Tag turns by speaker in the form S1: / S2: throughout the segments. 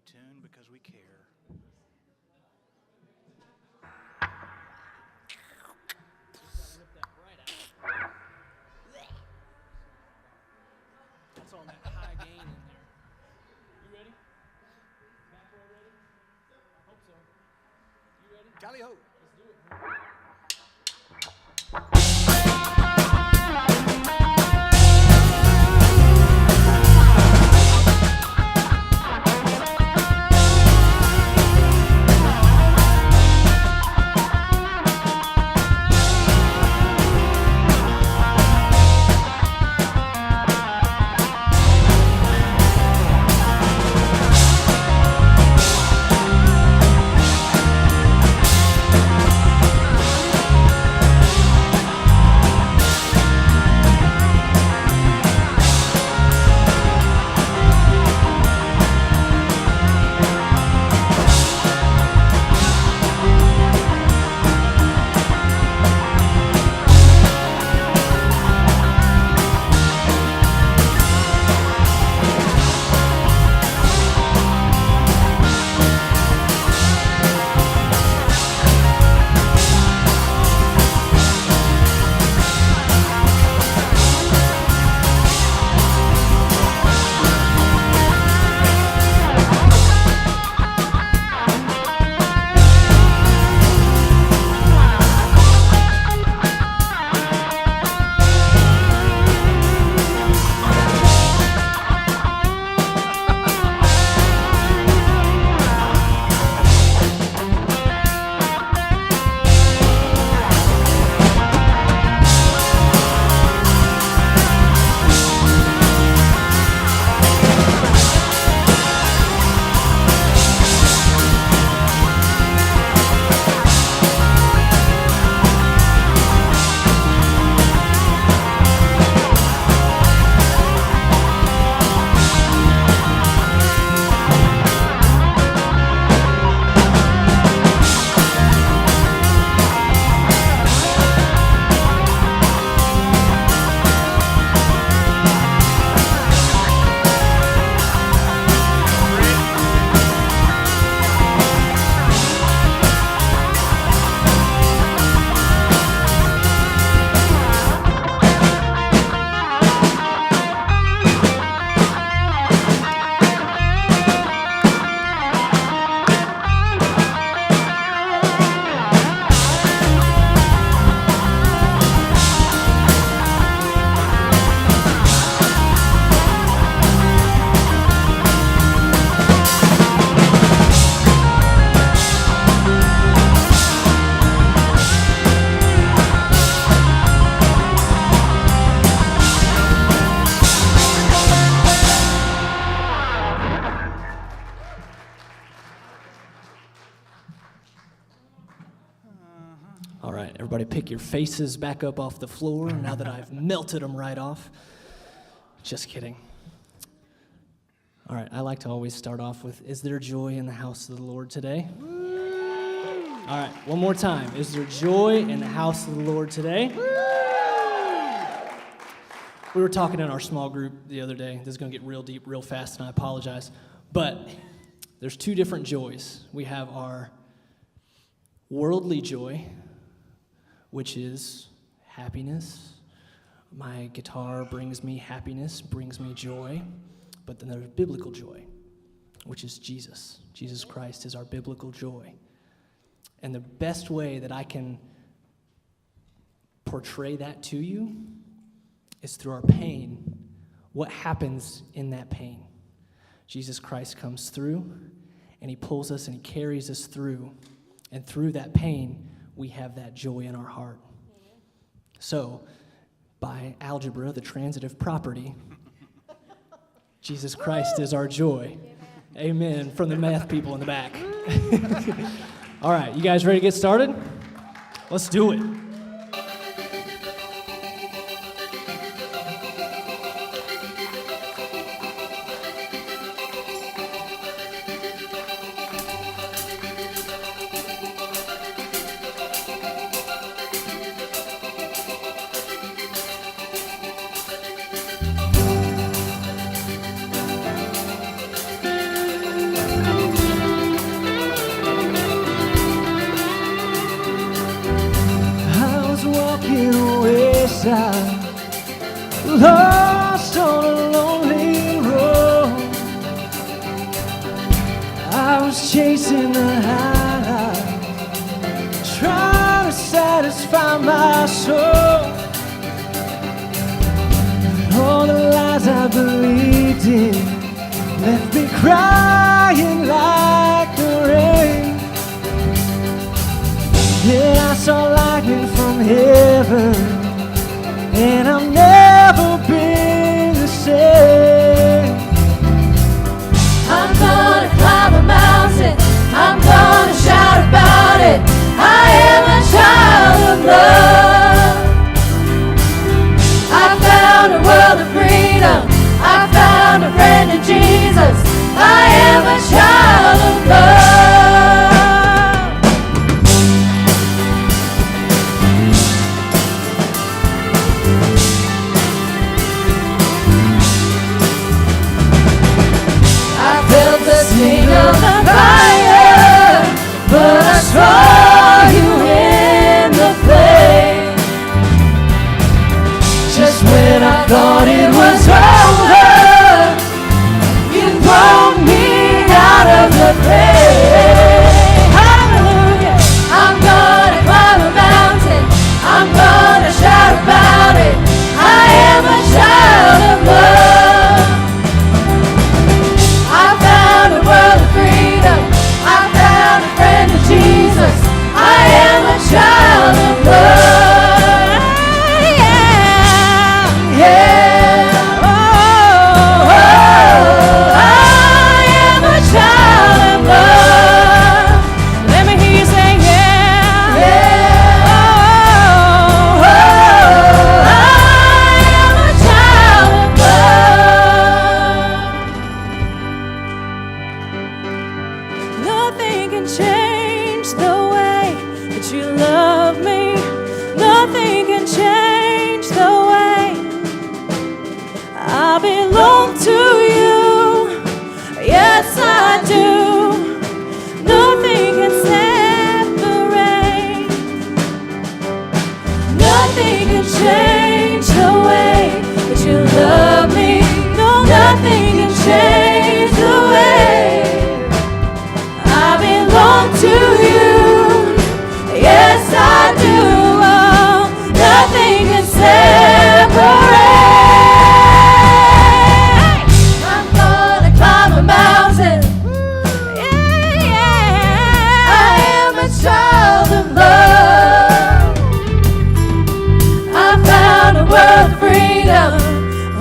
S1: tuned because we care.
S2: That's on that high gain in there. You ready? Back row ready? Hope so. You ready?
S1: Tally ho!
S2: Let's do it. All right, everybody pick your faces back up off the floor now that I've melted them right off. Just kidding. All right, I like to always start off with, is there joy in the house of the Lord today? All right, one more time. Is there joy in the house of the Lord today? We were talking in our small group the other day. This is going to get real deep real fast, and I apologize. But there's two different joys. We have our worldly joy, which is happiness. My guitar brings me happiness, brings me joy. But then there's biblical joy, which is Jesus. Jesus Christ is our biblical joy. And the best way that I can portray that to you is through our pain. What happens in that pain? Jesus Christ comes through, and he pulls us and he carries us through. And through that pain, we have that joy in our heart. So, by algebra, the transitive property, Jesus Christ is our joy. Amen. From the math people in the back. All right, you guys ready to get started? Let's do it. chasing the high, trying to satisfy my soul. All the lies I believed in left me crying like the rain. Then I saw lightning from heaven, and I've never been the same.
S1: I'm gonna climb a mountain, I'm gonna shout about it. I am a child of love. I found a world of freedom, I found a friend in Jesus. I am a child of love. I felt the sting of the fire, but I saw you in the flame. Just when I thought it was over, you brought me out of the grave. Hallelujah. I'm gonna climb a mountain, I'm gonna shout about it. I am a child of love. I found a world of freedom, I found a friend in Jesus. I am a child of love. Yeah. Oh, I am a child of love. Let me hear you say yeah. Yeah. Oh, I am a child of love. Nothing can change the way that you love me. Nothing can change the way I belong to you. Yes, I do. Nothing can separate. Nothing can change the way that you love me. No, nothing can change the way I belong to you. Yes, I do. Oh, nothing can separate. I'm gonna climb a mountain. Yeah, yeah. I am a child of love. I found a world of freedom.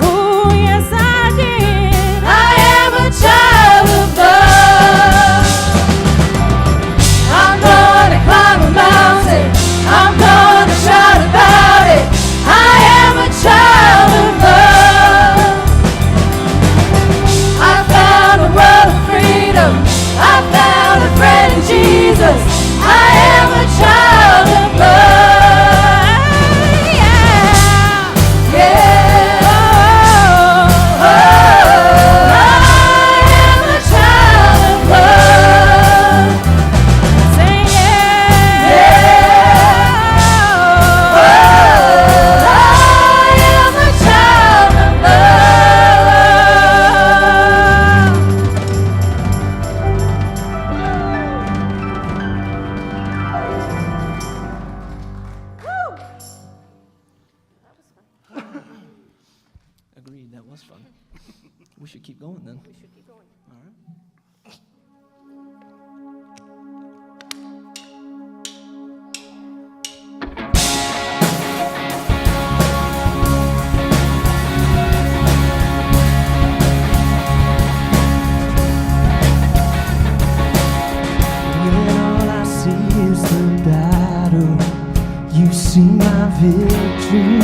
S1: Oh, yes, I did. I am a child of love. I'm gonna climb a mountain, I'm gonna shout about it. I am a child of love. I found a world of freedom, I found a friend in Jesus. I am a child of love. Yeah. Yeah. Oh, I am a child of love. Say yeah. Yeah. Oh, I am a child of
S2: Agreed, that was fun. We should keep going then. We should keep going. All right. When all I see is the battle, you see my victory.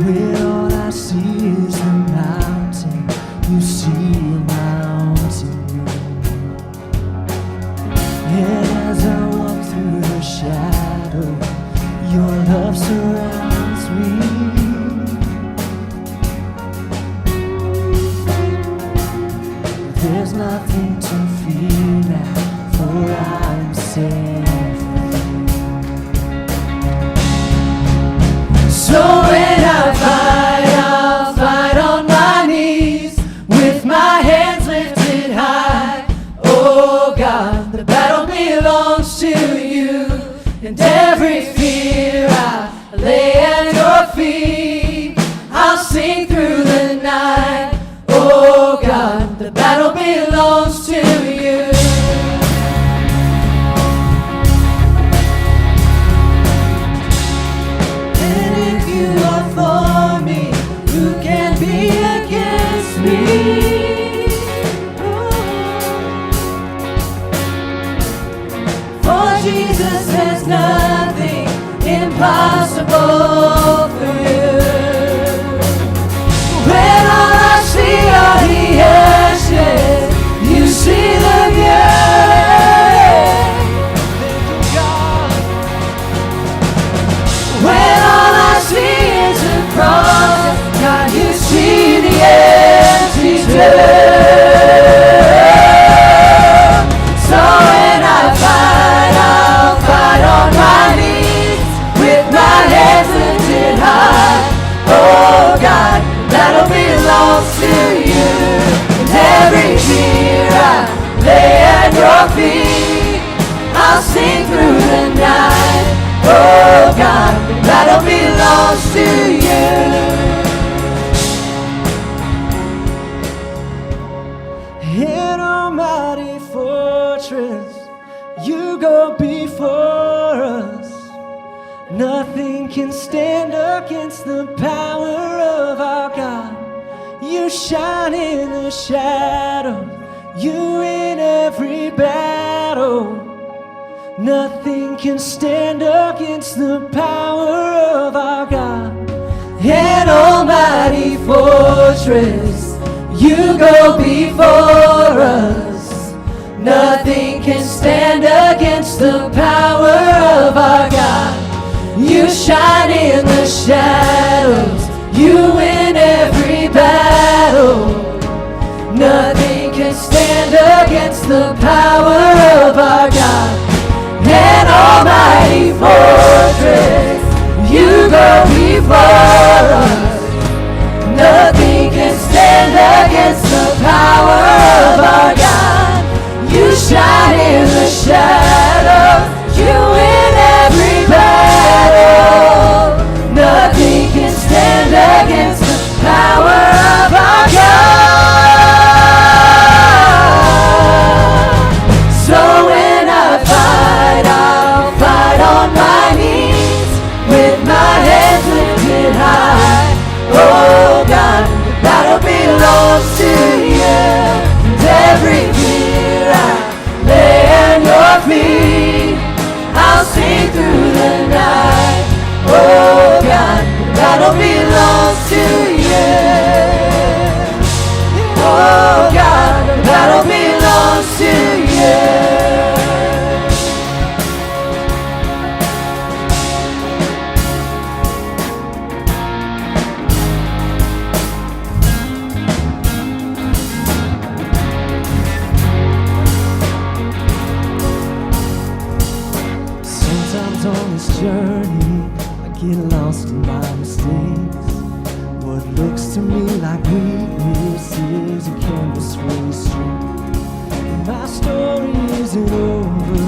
S2: When all I see
S1: So when I fight, I'll fight on my knees with my hands lifted high. Oh God, battle belongs to you. And every fear I lay at your feet. I'll sing through the night. Oh God, battle belongs to you.
S2: An almighty fortress, you go before us. Nothing can stand against the power of our God. You shine in the shadow, you in every battle. Nothing can stand against the power of our God. An almighty fortress, you go before us. Nothing can stand against the power of our God. You shine in the shadows, you win every battle. Nothing can stand against the power of our God. An almighty fortress, you go before us. Nothing can stand against the power of our God. You shine in the shadows, you win every battle. Nothing can stand against the power of our God. So when I fight, I'll fight on my knees with my hands lifted high. Oh God, the battle belongs to you. And every fear I lay at your feet. I'll sing through the night. Oh God, the battle belongs to you. Oh God, the battle belongs to you. Sometimes on this journey, I get lost in my mistakes. What looks to me like weakness is a canvas really straight. My story isn't over,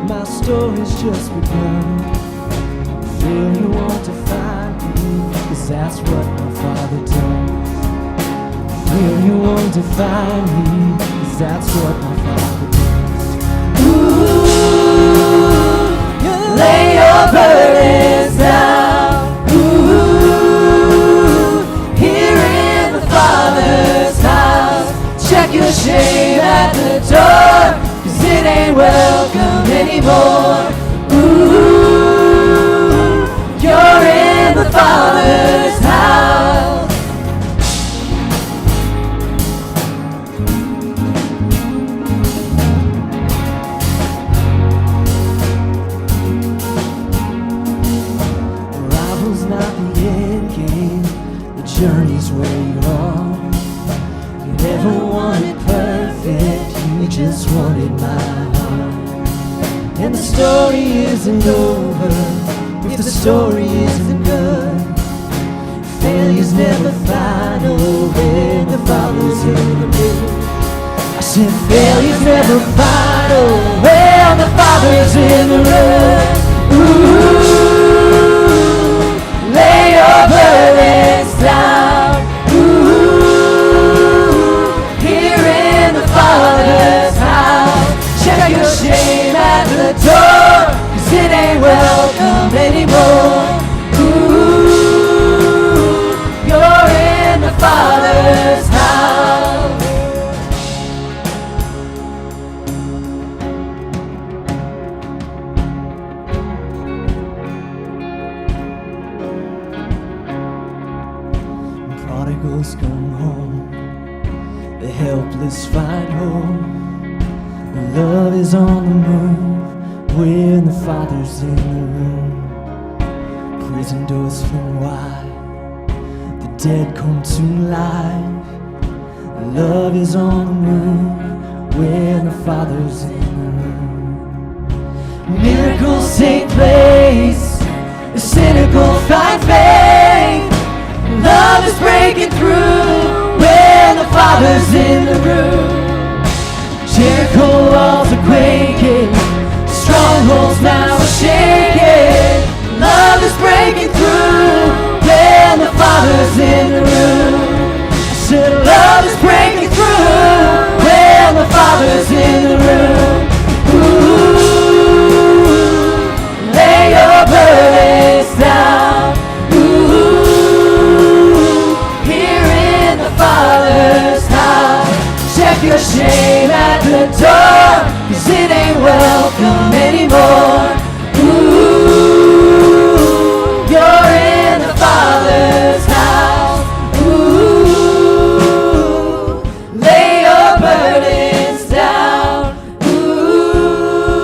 S2: my story's just begun. Feel you want to find me, 'cause that's what my Father does. Feel you want to find me, 'cause that's what my Father does. Ooh, lay your burdens down. Ooh, here in the Father's house. Check your shame at the door, 'cause it ain't welcome anymore. Ooh, you're in the Father's house. Arrival's not the end game, the journey's where you are. You never wanted perfect, you just wanted my heart. And the story isn't over if the story isn't good. Failure's never final when the Father's in the room. I said failure's never final when the Father's in the room. Ooh, lay your burdens down. Ooh, here in the Father's house. Check your shame at the door, 'cause it ain't welcome anymore. Ooh, you're in the Father's house. Prodigals come home, the helpless find hope. Love is on the move when the Father's in the room. Prison doors fling wide, the dead come to life.
S1: Love is on the move when the Father's in the room. Miracles take place, the cynical find faith. Love is breaking through when the Father's in the room. Jericho walls are quaking, strongholds now are shaking. Love is breaking through when the Father's in the room. I said love is breaking through when the Father's in the room. Ooh, lay your burdens down. Ooh, here in the Father's house. Check your shame at the door, 'cause it ain't welcome anymore. Ooh, you're in the Father's house. Ooh, lay your burdens down. Ooh,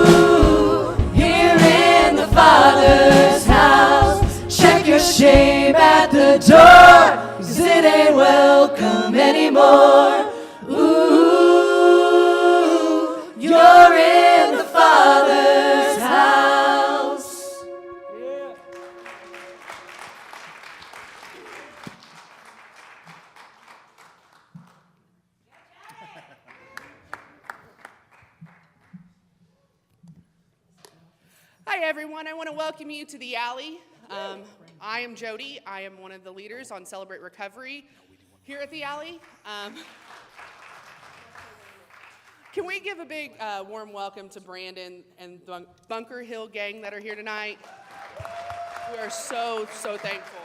S1: here in the Father's house. Check your shame at the door, 'cause it ain't welcome anymore. Ooh, you're in the Father's house.
S3: Hi, everyone. I want to welcome you to the Alley. I am Jody. I am one of the leaders on Celebrate Recovery here at the Alley. Can we give a big warm welcome to Brandon and the Bunker Hill gang that are here tonight? We are so thankful.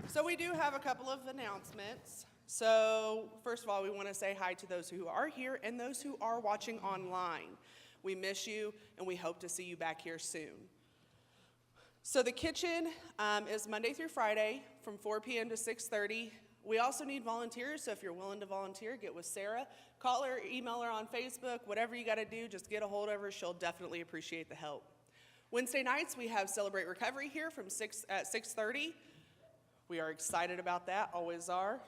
S3: So we do have a couple of announcements. So first of all, we want to say hi to those who are here and those who are watching online. We miss you, and we hope to see you back here soon. So the kitchen is Monday through Friday from 4 p.m. to 6:30. We also need volunteers, so if you're willing to volunteer, get with Sarah. Call her, email her on Facebook, whatever you got to do, just get a hold of her. She'll definitely appreciate the help. Wednesday nights, we have Celebrate Recovery here from 6:30. We are excited about that, always are.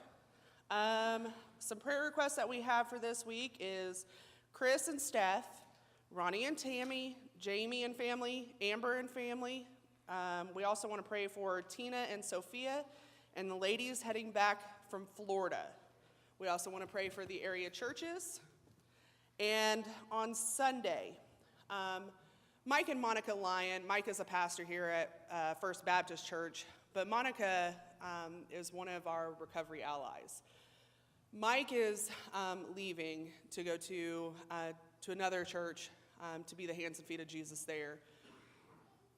S3: Some prayer requests that we have for this week is Chris and Steph, Ronnie and Tammy, Jamie and family, Amber and family. We also want to pray for Tina and Sophia and the ladies heading back from Florida. We also want to pray for the area churches. And on Sunday, Mike and Monica Lyon, Mike is a pastor here at First Baptist Church, but Monica is one of our recovery allies. Mike is leaving to go to another church to be the hands and feet of Jesus there.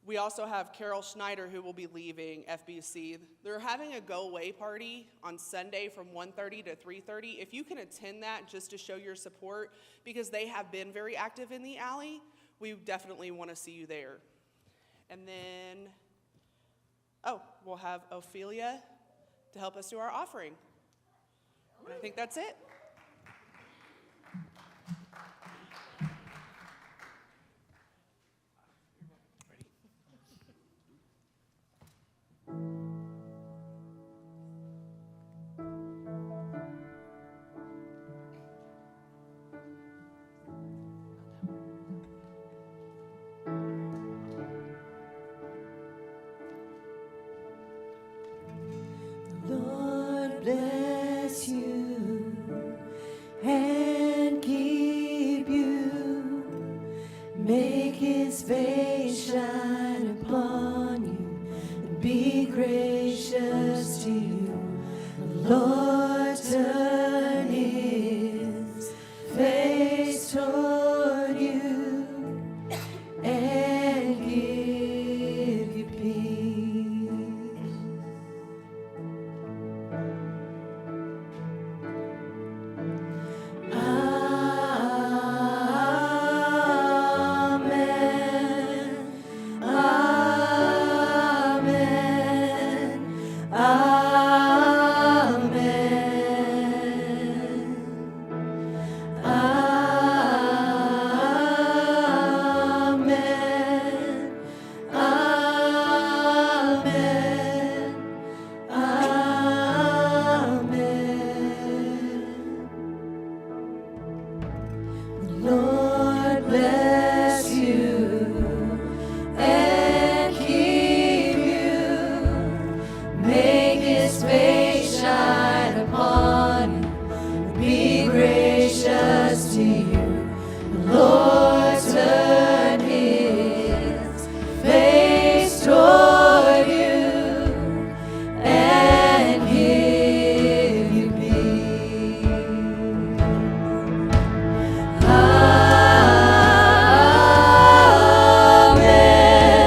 S3: We also have Carol Schneider, who will be leaving FBC. They're having a go-away party on Sunday from 1:30 to 3:30. If you can attend that just to show your support, because they have been very active in the Alley, we definitely want to see you there. And then, we'll have Ophelia to help us do our offering. And I think that's it.
S1: Lord bless you and keep you. Make his face shine upon you and be gracious to you. The Lord turn his face toward you and give you peace. Amen. Amen. make his face shine upon you, and be gracious to you. The Lord turn his face toward you and give you peace. Amen. Amen.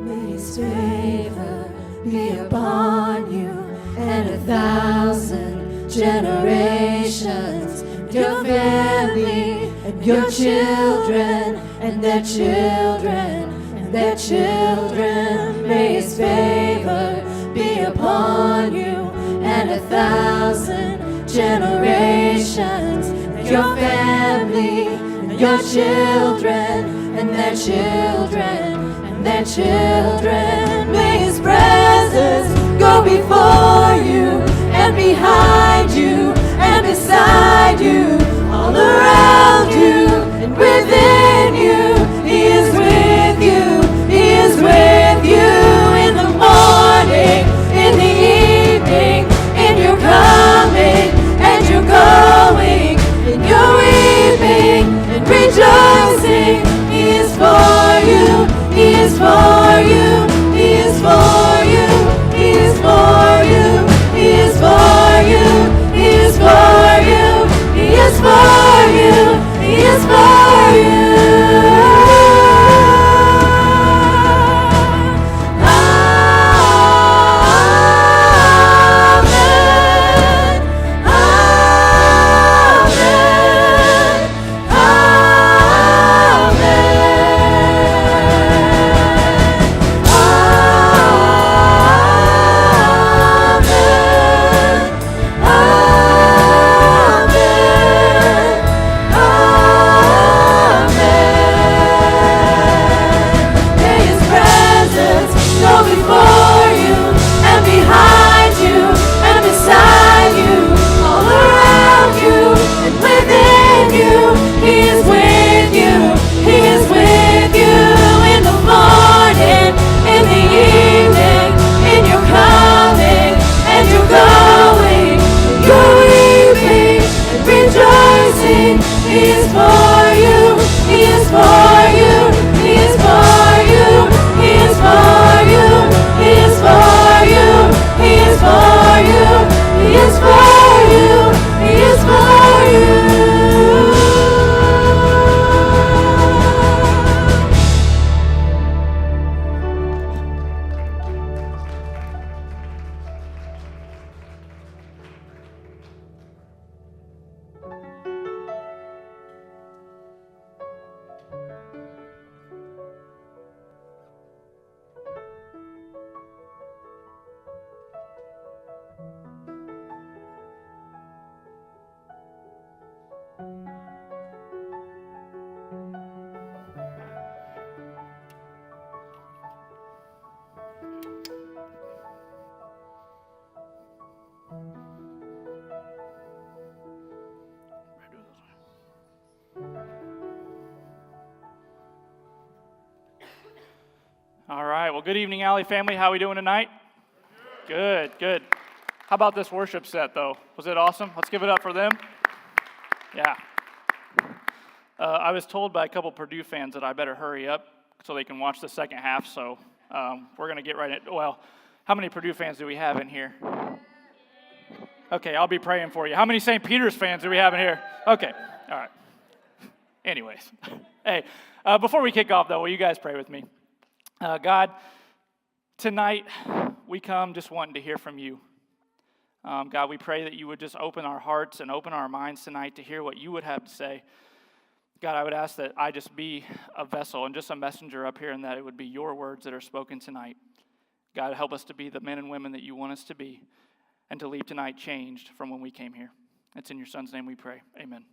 S1: May his favor be upon you and 1,000 generations, and your family and your children and their children and their children. May his favor be upon you and 1,000 generations, and your family and your children and their children and their children. May his presence go before you and behind you and beside you, all around you and within you. He is with you, he is with you in the morning, in the evening, in your coming and your going, in your weeping and rejoicing. He is for you, he is for you, he is for you, he is for you, he is for you, he is for you, he is for you, he is for you. Amen. May his presence go before you and behind you and beside you, all around you and within you. He is with you, he is with you in the morning, in the evening, in your coming and your going, in your weeping and rejoicing. He is for you, he is for you, he is for you, he is for you, he is for you, he is for you, he is for you, he is for you.
S4: All right. Well, good evening, Alley family. How are we doing tonight? Good, good. How about this worship set, though? Was it awesome? Let's give it up for them. Yeah. I was told by a couple Purdue fans that I better hurry up so they can watch the second half, so we're going to get right in. Well, how many Purdue fans do we have in here? Okay, I'll be praying for you. How many St. Peter's fans do we have in here? Okay, all right. Anyways, hey, before we kick off, though, will you guys pray with me? God, tonight we come just wanting to hear from you. God, we pray that you would just open our hearts and open our minds tonight to hear what you would have to say. God, I would ask that I just be a vessel and just a messenger up here, and that it would be your words that are spoken tonight. God, help us to be the men and women that you want us to be, and to leave tonight changed from when we came here. It's in your Son's name we pray. Amen.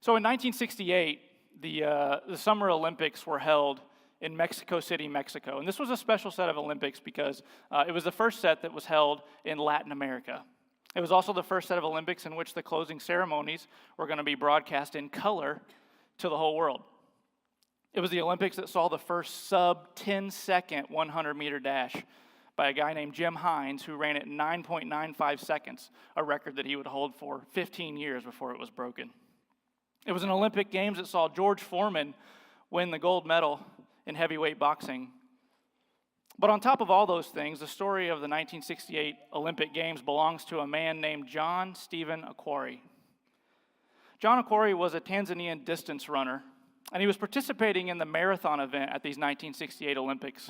S4: So in 1968, the Summer Olympics were held in Mexico City, Mexico. And this was a special set of Olympics because it was the first set that was held in Latin America. It was also the first set of Olympics in which the closing ceremonies were going to be broadcast in color to the whole world. It was the Olympics that saw the first sub-10-second 100-meter dash by a guy named Jim Hines, who ran at 9.95 seconds, a record that he would hold for 15 years before it was broken. It was an Olympic Games that saw George Foreman win the gold medal in heavyweight boxing. But on top of all those things, the story of the 1968 Olympic Games belongs to a man named John Stephen Akhwari. John Akhwari was a Tanzanian distance runner, and he was participating in the marathon event at these 1968 Olympics.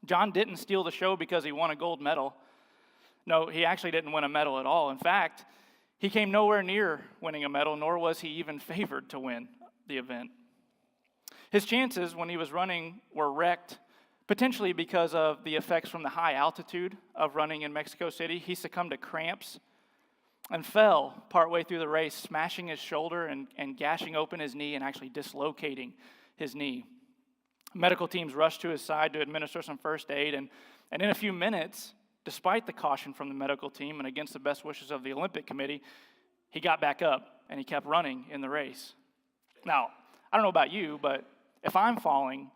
S4: John didn't steal the show because he won a gold medal. No, he actually didn't win a medal at all. In fact, he came nowhere near winning a medal, nor was he even favored to win the event. His chances when he was running were wrecked, potentially because of the effects from the high altitude of running in Mexico City. He succumbed to cramps and fell partway through the race, smashing his shoulder and gashing open his knee and actually dislocating his knee. Medical teams rushed to his side to administer some first aid, and in a few minutes, despite the caution from the medical team and against the best wishes of the Olympic Committee, he got back up and he kept running in the race. Now, I don't know about you, but if I'm falling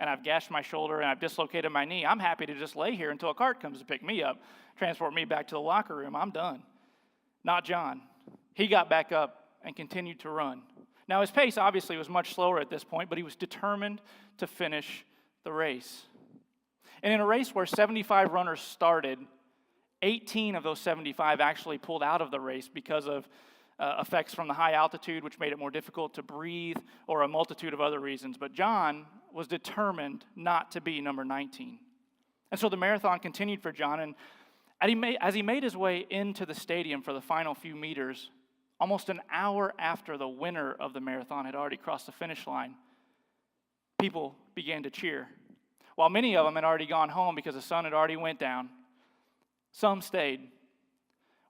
S4: and I've gashed my shoulder and I've dislocated my knee, I'm happy to just lay here until a cart comes to pick me up, transport me back to the locker room. I'm done. Not John. He got back up and continued to run. Now, his pace obviously was much slower at this point, but he was determined to finish the race. And in a race where 75 runners started, 18 of those 75 actually pulled out of the race because of effects from the high altitude, which made it more difficult to breathe, or a multitude of other reasons. But John was determined not to be number 19. And so the marathon continued for John, and as he made his way into the stadium for the final few meters, almost an hour after the winner of the marathon had already crossed the finish line, people began to cheer. While many of them had already gone home because the sun had already went down, some stayed.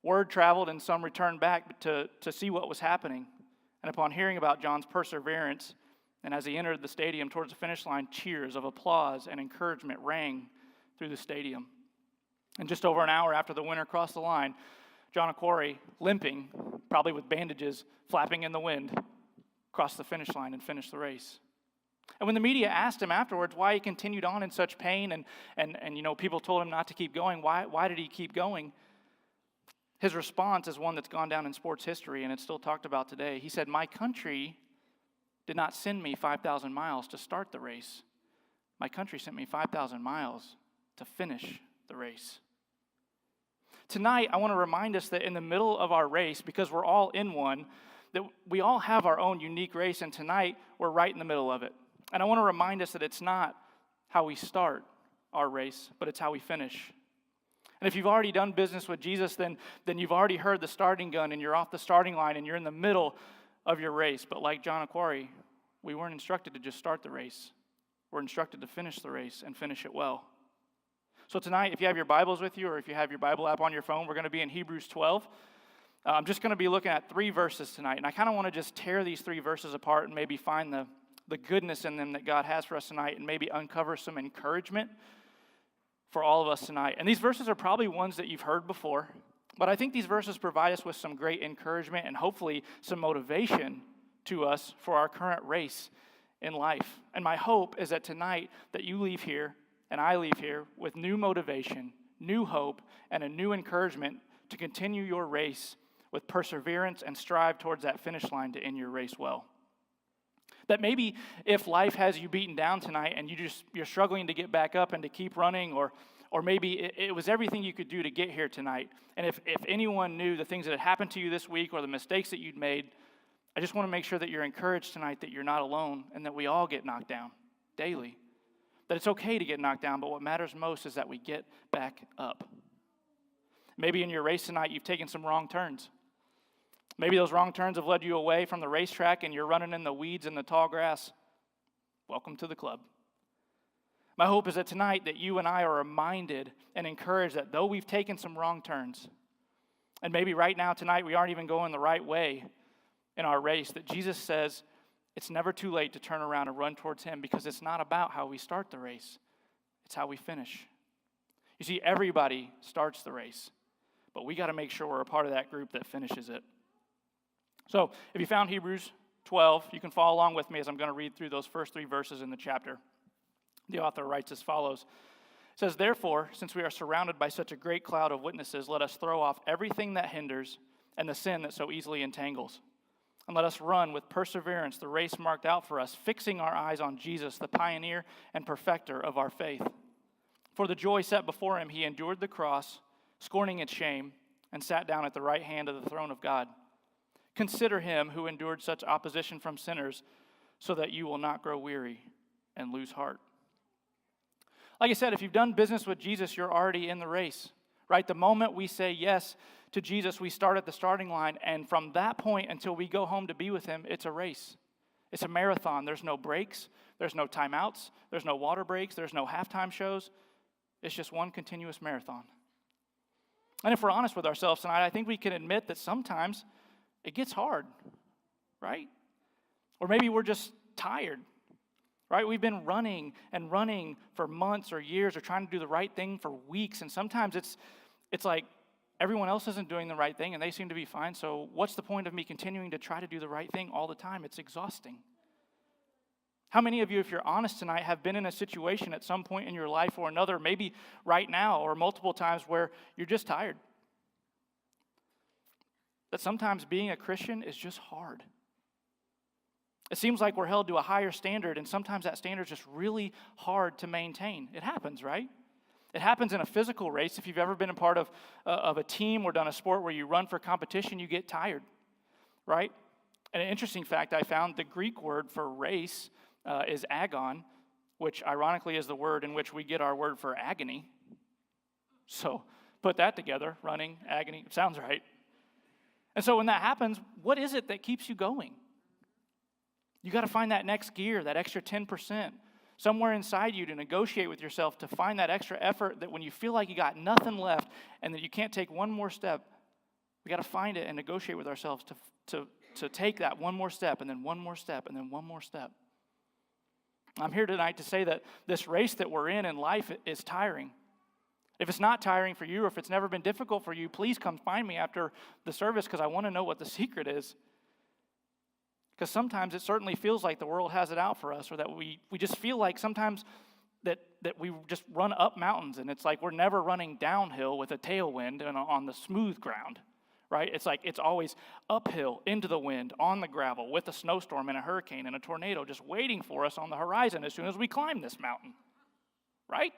S4: Word traveled and some returned back to see what was happening. And upon hearing about John's perseverance, and as he entered the stadium towards the finish line, cheers of applause and encouragement rang through the stadium. And just over an hour after the winner crossed the line, John Akhwari, limping, probably with bandages flapping in the wind, crossed the finish line and finished the race. And when the media asked him afterwards why he continued on in such pain, and you know, people told him not to keep going, why did he keep going? His response is one that's gone down in sports history, and it's still talked about today. He said, "My country did not send me 5,000 miles to start the race. My country sent me 5,000 miles to finish the race." Tonight, I want to remind us that in the middle of our race, because we're all in one, that we all have our own unique race, and tonight we're right in the middle of it. And I want to remind us that it's not how we start our race, but it's how we finish. And if you've already done business with Jesus, then you've already heard the starting gun, and you're off the starting line, and you're in the middle of your race. But like John Akhwari, we weren't instructed to just start the race. We're instructed to finish the race and finish it well. So tonight, if you have your Bibles with you, or if you have your Bible app on your phone, we're going to be in Hebrews 12. I'm just going to be looking at 3 verses tonight, and I kind of want to just tear these 3 verses apart and maybe find the goodness in them that God has for us tonight, and maybe uncover some encouragement for all of us tonight. And these verses are probably ones that you've heard before, but I think these verses provide us with some great encouragement and hopefully some motivation to us for our current race in life. And my hope is that tonight that you leave here and I leave here with new motivation, new hope, and a new encouragement to continue your race with perseverance and strive towards that finish line to end your race well. That maybe if life has you beaten down tonight and you're struggling to get back up and to keep running, or maybe it was everything you could do to get here tonight, and if anyone knew the things that had happened to you this week or the mistakes that you'd made, I just want to make sure that you're encouraged tonight that you're not alone and that we all get knocked down daily. That it's okay to get knocked down, but what matters most is that we get back up. Maybe in your race tonight you've taken some wrong turns. Maybe those wrong turns have led you away from the racetrack and you're running in the weeds and the tall grass. Welcome to the club. My hope is that tonight that you and I are reminded and encouraged that though we've taken some wrong turns, and maybe right now tonight we aren't even going the right way in our race, that Jesus says it's never too late to turn around and run towards him, because it's not about how we start the race, it's how we finish. You see, everybody starts the race, but we got to make sure we're a part of that group that finishes it. So if you found Hebrews 12, you can follow along with me as I'm going to read through those first 3 verses in the chapter. The author writes as follows. It says, "Therefore, since we are surrounded by such a great cloud of witnesses, let us throw off everything that hinders and the sin that so easily entangles. And let us run with perseverance the race marked out for us, fixing our eyes on Jesus, the pioneer and perfecter of our faith. For the joy set before him, he endured the cross, scorning its shame, and sat down at the right hand of the throne of God. Consider him who endured such opposition from sinners, so that you will not grow weary and lose heart." Like I said, if you've done business with Jesus, you're already in the race, right? The moment we say yes to Jesus, we start at the starting line, and from that point until we go home to be with him, it's a race. It's a marathon. There's no breaks. There's no timeouts. There's no water breaks. There's no halftime shows. It's just one continuous marathon. And if we're honest with ourselves tonight, I think we can admit that sometimes it gets hard, right? Or maybe we're just tired, right? We've been running and running for months or years, or trying to do the right thing for weeks, and sometimes it's like everyone else isn't doing the right thing and they seem to be fine, so what's the point of me continuing to try to do the right thing all the time? It's exhausting. How many of you, if you're honest tonight, have been in a situation at some point in your life or another, maybe right now or multiple times, where you're just tired? That sometimes being a Christian is just hard. It seems like we're held to a higher standard, and sometimes that standard is just really hard to maintain. It happens, right? It happens in a physical race. If you've ever been a part of a team or done a sport where you run for competition, you get tired, right? And an interesting fact I found, the Greek word for race is agon, which ironically is the word in which we get our word for agony. So put that together, running, agony, sounds right. And so when that happens, what is it that keeps you going? You got to find that next gear, that extra 10%, somewhere inside you to negotiate with yourself to find that extra effort, that when you feel like you got nothing left and that you can't take one more step, we got to find it and negotiate with ourselves to take that one more step, and then one more step, and then one more step. I'm here tonight to say that this race that we're in life is tiring. If it's not tiring for you, or if it's never been difficult for you, please come find me after the service, because I want to know what the secret is. Because sometimes it certainly feels like the world has it out for us, or that we just feel like sometimes that we just run up mountains, and it's like we're never running downhill with a tailwind and on the smooth ground, right? It's like it's always uphill, into the wind, on the gravel, with a snowstorm and a hurricane and a tornado just waiting for us on the horizon as soon as we climb this mountain, right?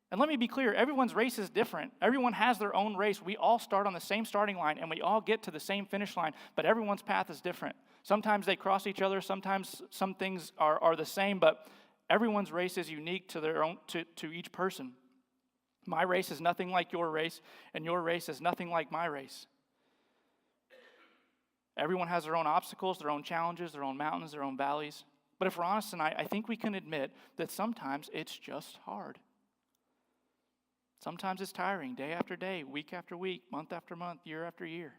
S4: And let me be clear, everyone's race is different. Everyone has their own race. We all start on the same starting line, and we all get to the same finish line, but everyone's path is different. Sometimes they cross each other, sometimes some things are the same, but everyone's race is unique to their own to each person. My race is nothing like your race, and your race is nothing like my race. Everyone has their own obstacles, their own challenges, their own mountains, their own valleys. But if we're honest tonight, I think we can admit that sometimes it's just hard. Sometimes it's tiring, day after day, week after week, month after month, year after year.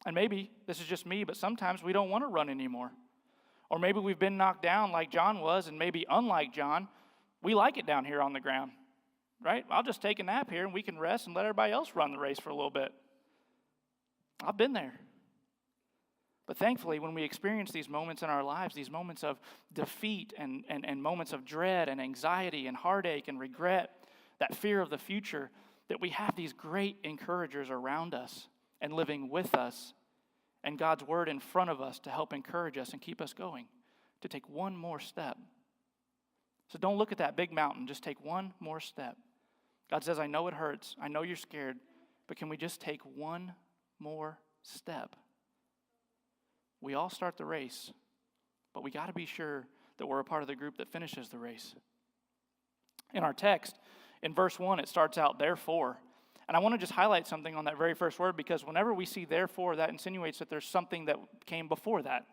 S4: And maybe this is just me, but sometimes we don't want to run anymore. Or maybe we've been knocked down like John was, and maybe unlike John, we like it down here on the ground, right? I'll just take a nap here and we can rest and let everybody else run the race for a little bit. I've been there. But thankfully, when we experience these moments in our lives, these moments of defeat and moments of dread and anxiety and heartache and regret, that fear of the future, that we have these great encouragers around us and living with us, and God's word in front of us to help encourage us and keep us going, to take one more step. So don't look at that big mountain, just take one more step. God says, I know it hurts, I know you're scared, but can we just take one more step? We all start the race, but we got to be sure that we're a part of the group that finishes the race. In our text, in verse 1, it starts out, therefore. And I want to just highlight something on that very first word, because whenever we see therefore, that insinuates that there's something that came before that,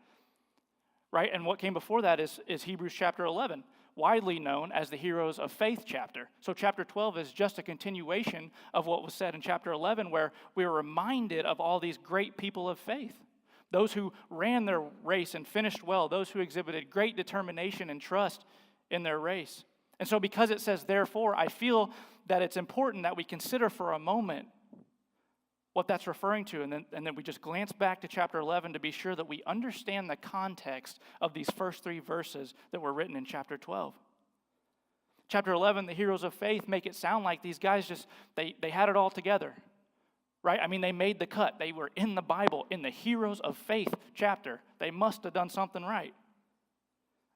S4: right? And what came before that is Hebrews chapter 11, widely known as the Heroes of Faith chapter. So chapter 12 is just a continuation of what was said in chapter 11, where we are reminded of all these great people of faith. Those who ran their race and finished well, those who exhibited great determination and trust in their race. And so because it says therefore, I feel that it's important that we consider for a moment what that's referring to, and then we just glance back to chapter 11 to be sure that we understand the context of these first 3 verses that were written in chapter 12. Chapter 11, the heroes of faith make it sound like these guys just, they had it all together, right? I mean, they made the cut. They were in the Bible, in the heroes of faith chapter. They must have done something right.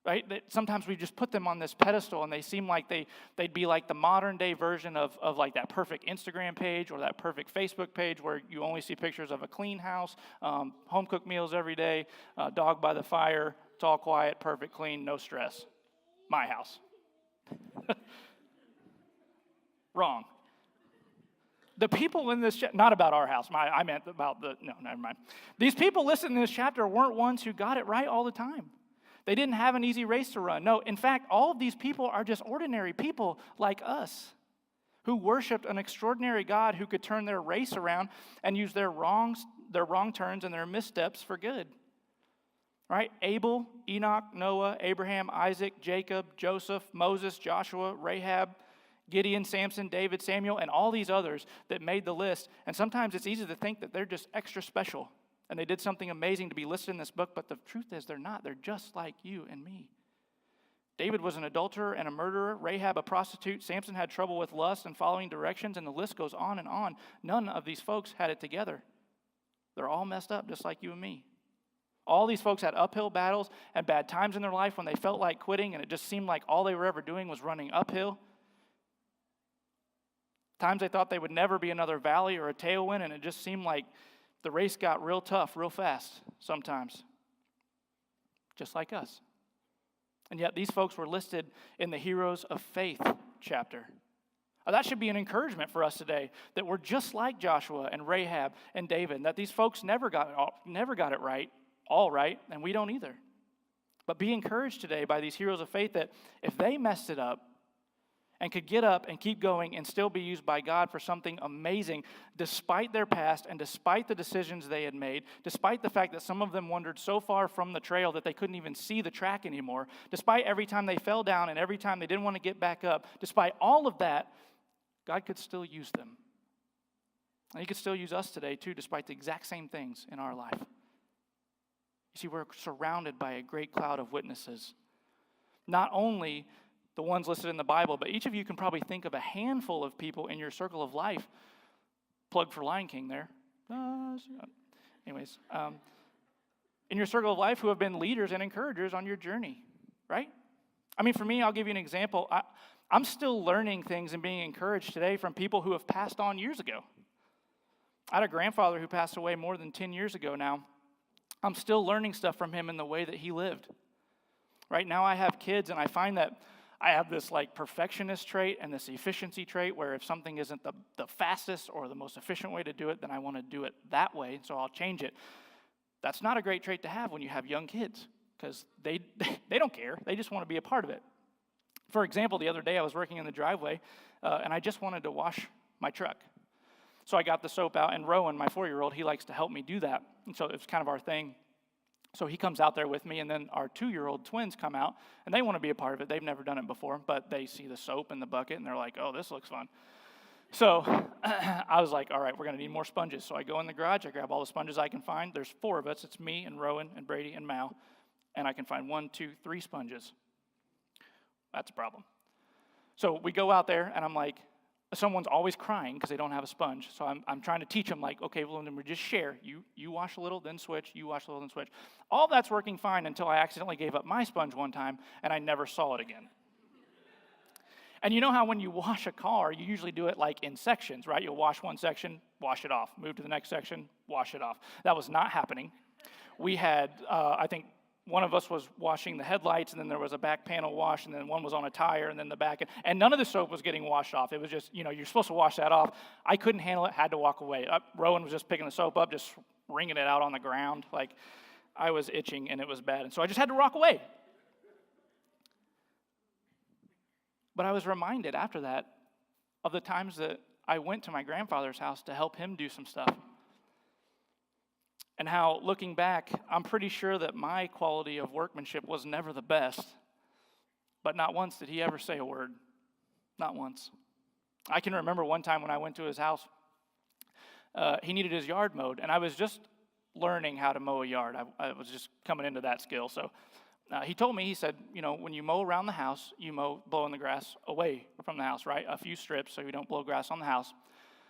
S4: Right? Sometimes we just put them on this pedestal and they seem like they'd be like the modern day version of like that perfect Instagram page or that perfect Facebook page where you only see pictures of a clean house, home cooked meals every day, dog by the fire, it's all quiet, perfect, clean, no stress. My house. Wrong. The people in this, not about our house, I meant about no, never mind. These people listed in this chapter weren't ones who got it right all the time. They didn't have an easy race to run. No, in fact, all of these people are just ordinary people like us who worshiped an extraordinary God who could turn their race around and use their wrong turns and their missteps for good. Right? Abel, Enoch, Noah, Abraham, Isaac, Jacob, Joseph, Moses, Joshua, Rahab, Gideon, Samson, David, Samuel, and all these others that made the list. And sometimes it's easy to think that they're just extra special and they did something amazing to be listed in this book, but the truth is they're not. They're just like you and me. David was an adulterer and a murderer. Rahab, a prostitute. Samson had trouble with lust and following directions, and the list goes on and on. None of these folks had it together. They're all messed up, just like you and me. All these folks had uphill battles and bad times in their life when they felt like quitting, and it just seemed like all they were ever doing was running uphill. Times they thought they would never be another valley or a tailwind, and it just seemed like the race got real tough, real fast sometimes, just like us. And yet these folks were listed in the Heroes of Faith chapter. That should be an encouragement for us today, that we're just like Joshua and Rahab and David, and that these folks never got it right, all right, and we don't either. But be encouraged today by these heroes of faith that if they messed it up, and could get up and keep going and still be used by God for something amazing, despite their past and despite the decisions they had made, despite the fact that some of them wandered so far from the trail that they couldn't even see the track anymore, despite every time they fell down and every time they didn't want to get back up, despite all of that, God could still use them. And He could still use us today too, despite the exact same things in our life. You see, we're surrounded by a great cloud of witnesses. Not only the ones listed in the Bible, but each of you can probably think of a handful of people in your circle of life. Plug for Lion King there. Anyways, in your circle of life who have been leaders and encouragers on your journey, right? I mean, for me, I'll give you an example. I'm still learning things and being encouraged today from people who have passed on years ago. I had a grandfather who passed away more than 10 years ago now. I'm still learning stuff from him in the way that he lived. Right now I have kids, and I find that I have this like perfectionist trait and this efficiency trait where if something isn't the fastest or the most efficient way to do it, then I want to do it that way, so I'll change it. That's not a great trait to have when you have young kids because they don't care. They just want to be a part of it. For example, the other day I was working in the driveway and I just wanted to wash my truck. So I got the soap out, and Rowan, my 4-year-old, he likes to help me do that. And so it's kind of our thing. So he comes out there with me, and then our 2-year-old twins come out, and they want to be a part of it. They've never done it before, but they see the soap in the bucket, and they're like, oh, this looks fun. So I was like, all right, we're going to need more sponges. So I go in the garage, I grab all the sponges I can find. There's 4 of us. It's me and Rowan and Brady and Mal, and I can find 1, 2, 3 sponges. That's a problem. So we go out there, and I'm like, someone's always crying because they don't have a sponge. So I'm trying to teach them, like, okay, well, then we just share. You wash a little, then switch. You wash a little, then switch. All that's working fine until I accidentally gave up my sponge one time, and I never saw it again. And you know how when you wash a car, you usually do it like in sections, right? You'll wash one section, wash it off. Move to the next section, wash it off. That was not happening. We had, I think, one of us was washing the headlights, and then there was a back panel wash, and then one was on a tire, and then the back, and none of the soap was getting washed off. It was just, you're supposed to wash that off. I couldn't handle it, had to walk away. Rowan was just picking the soap up, just wringing it out on the ground. Like, I was itching, and it was bad, and so I just had to walk away. But I was reminded after that of the times that I went to my grandfather's house to help him do some stuff. And how, looking back, I'm pretty sure that my quality of workmanship was never the best. But not once did he ever say a word. Not once. I can remember one time when I went to his house, he needed his yard mowed. And I was just learning how to mow a yard. I was just coming into that skill. So he told me, he said, when you mow around the house, you mow blowing the grass away from the house, right? A few strips so you don't blow grass on the house.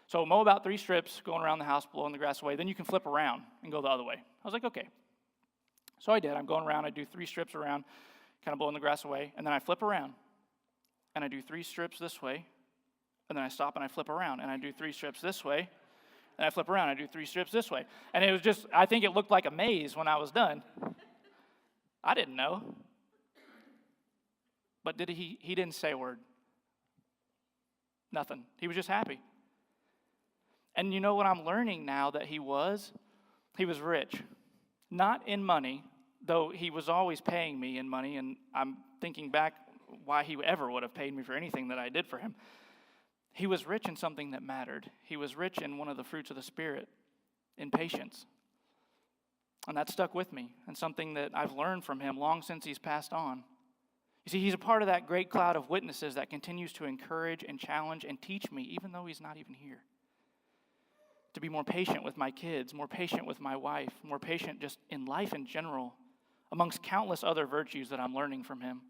S4: So mow about 3 strips, going around the house, blowing the grass away. Then you can flip around and go the other way. I was like, okay. So I did. I'm going around. I do 3 strips around, kind of blowing the grass away. And then I flip around. And I do 3 strips this way. And then I stop and I flip around. And I do 3 strips this way. And I flip around. I do 3 strips this way. And it was just, I think it looked like a maze when I was done. I didn't know. But he didn't say a word. Nothing. He was just happy. And you know what I'm learning now that he was? He was rich. Not in money, though he was always paying me in money, and I'm thinking back why he ever would have paid me for anything that I did for him. He was rich in something that mattered. He was rich in one of the fruits of the Spirit, in patience. And that stuck with me, and something that I've learned from him long since he's passed on. You see, he's a part of that great cloud of witnesses that continues to encourage and challenge and teach me, even though he's not even here. To be more patient with my kids, more patient with my wife, more patient just in life in general, amongst countless other virtues that I'm learning from him.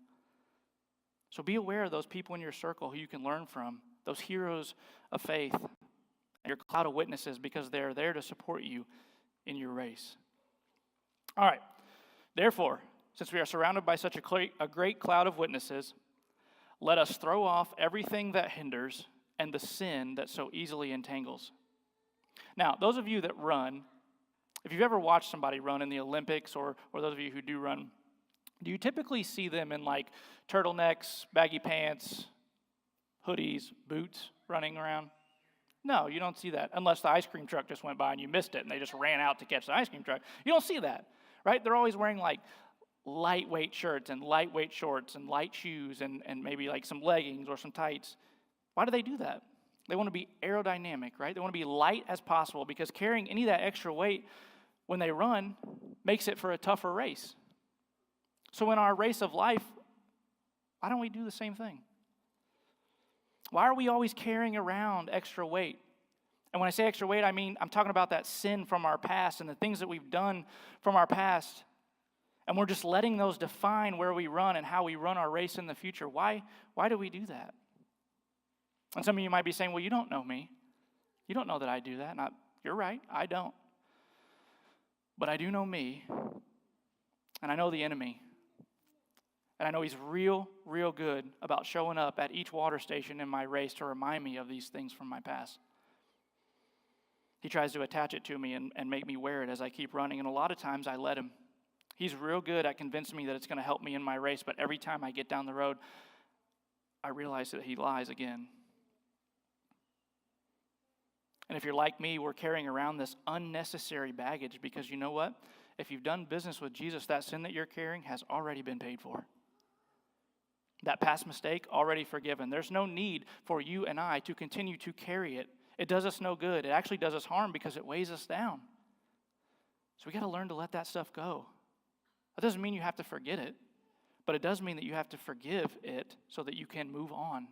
S4: So be aware of those people in your circle who you can learn from, those heroes of faith, and your cloud of witnesses, because they're there to support you in your race. All right. Therefore, since we are surrounded by such a great cloud of witnesses, let us throw off everything that hinders and the sin that so easily entangles. Now, those of you that run, if you've ever watched somebody run in the Olympics, or those of you who do run, do you typically see them in like turtlenecks, baggy pants, hoodies, boots running around? No, you don't see that, unless the ice cream truck just went by and you missed it and they just ran out to catch the ice cream truck. You don't see that, right? They're always wearing like lightweight shirts and lightweight shorts and light shoes and maybe like some leggings or some tights. Why do they do that? They want to be aerodynamic, right? They want to be light as possible, because carrying any of that extra weight when they run makes it for a tougher race. So in our race of life, why don't we do the same thing? Why are we always carrying around extra weight? And when I say extra weight, I mean, I'm talking about that sin from our past and the things that we've done from our past. And we're just letting those define where we run and how we run our race in the future. Why do we do that? And some of you might be saying, well, you don't know me. You don't know that I do that. You're right, I don't. But I do know me, and I know the enemy. And I know he's real good about showing up at each water station in my race to remind me of these things from my past. He tries to attach it to me and make me wear it as I keep running, and a lot of times I let him. He's real good at convincing me that it's going to help me in my race, but every time I get down the road, I realize that he lies again. And if you're like me, we're carrying around this unnecessary baggage, because you know what? If you've done business with Jesus, that sin that you're carrying has already been paid for. That past mistake already forgiven. There's no need for you and I to continue to carry it. It does us no good. It actually does us harm because it weighs us down. So we got to learn to let that stuff go. That doesn't mean you have to forget it, but it does mean that you have to forgive it so that you can move on.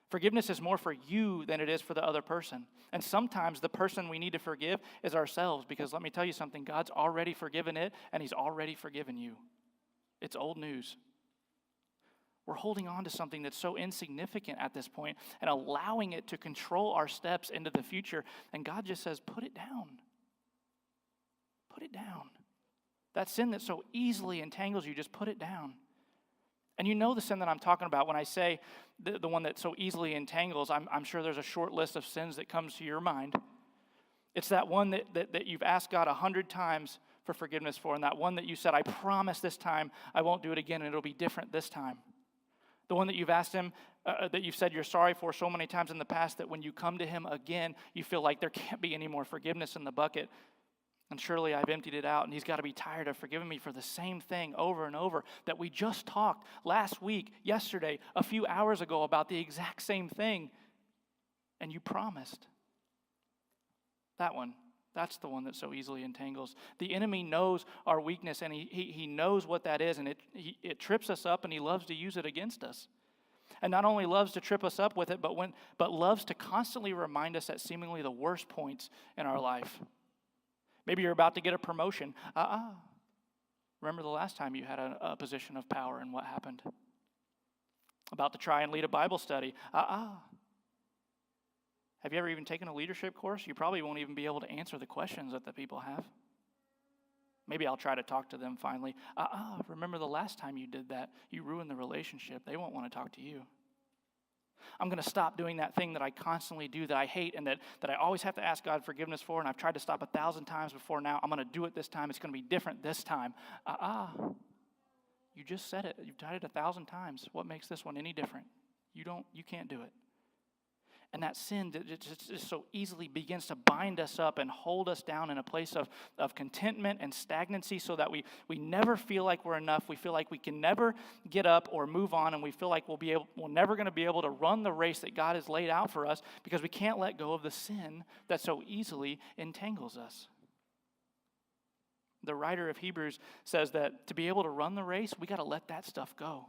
S4: Forgiveness is more for you than it is for the other person. And sometimes the person we need to forgive is ourselves, because let me tell you something, God's already forgiven it, and he's already forgiven you. It's old news. We're holding on to something that's so insignificant at this point and allowing it to control our steps into the future. And God just says, put it down. Put it down. That sin that so easily entangles you, just put it down. And you know the sin that I'm talking about when I say the one that so easily entangles. I'm sure there's a short list of sins that comes to your mind. It's that one that you've asked God 100 times for forgiveness for, and that one that you said, I promise this time I won't do it again, and it'll be different this time. The one that you've asked him, that you've said you're sorry for so many times in the past that when you come to him again, you feel like there can't be any more forgiveness in the bucket. And surely I've emptied it out, and he's got to be tired of forgiving me for the same thing over and over that we just talked last week, yesterday, a few hours ago about the exact same thing. And you promised. That one. That's the one that so easily entangles. The enemy knows our weakness, and he knows what that is, and it trips us up, and he loves to use it against us. And not only loves to trip us up with it, but loves to constantly remind us at seemingly the worst points in our life. Maybe you're about to get a promotion. Remember the last time you had a position of power and what happened? About to try and lead a Bible study. Have you ever even taken a leadership course? You probably won't even be able to answer the questions that the people have. Maybe I'll try to talk to them finally. Remember the last time you did that? You ruined the relationship. They won't want to talk to you. I'm going to stop doing that thing that I constantly do, that I hate, and that I always have to ask God forgiveness for, and I've tried to stop 1,000 times before now. I'm going to do it this time. It's going to be different this time. You just said it. You've tried it 1,000 times. What makes this one any different? You can't do it. And that sin that just so easily begins to bind us up and hold us down in a place of contentment and stagnancy, so that we never feel like we're enough. We feel like we can never get up or move on, and we feel like we're never going to be able to run the race that God has laid out for us because we can't let go of the sin that so easily entangles us. The writer of Hebrews says that to be able to run the race, we got to let that stuff go.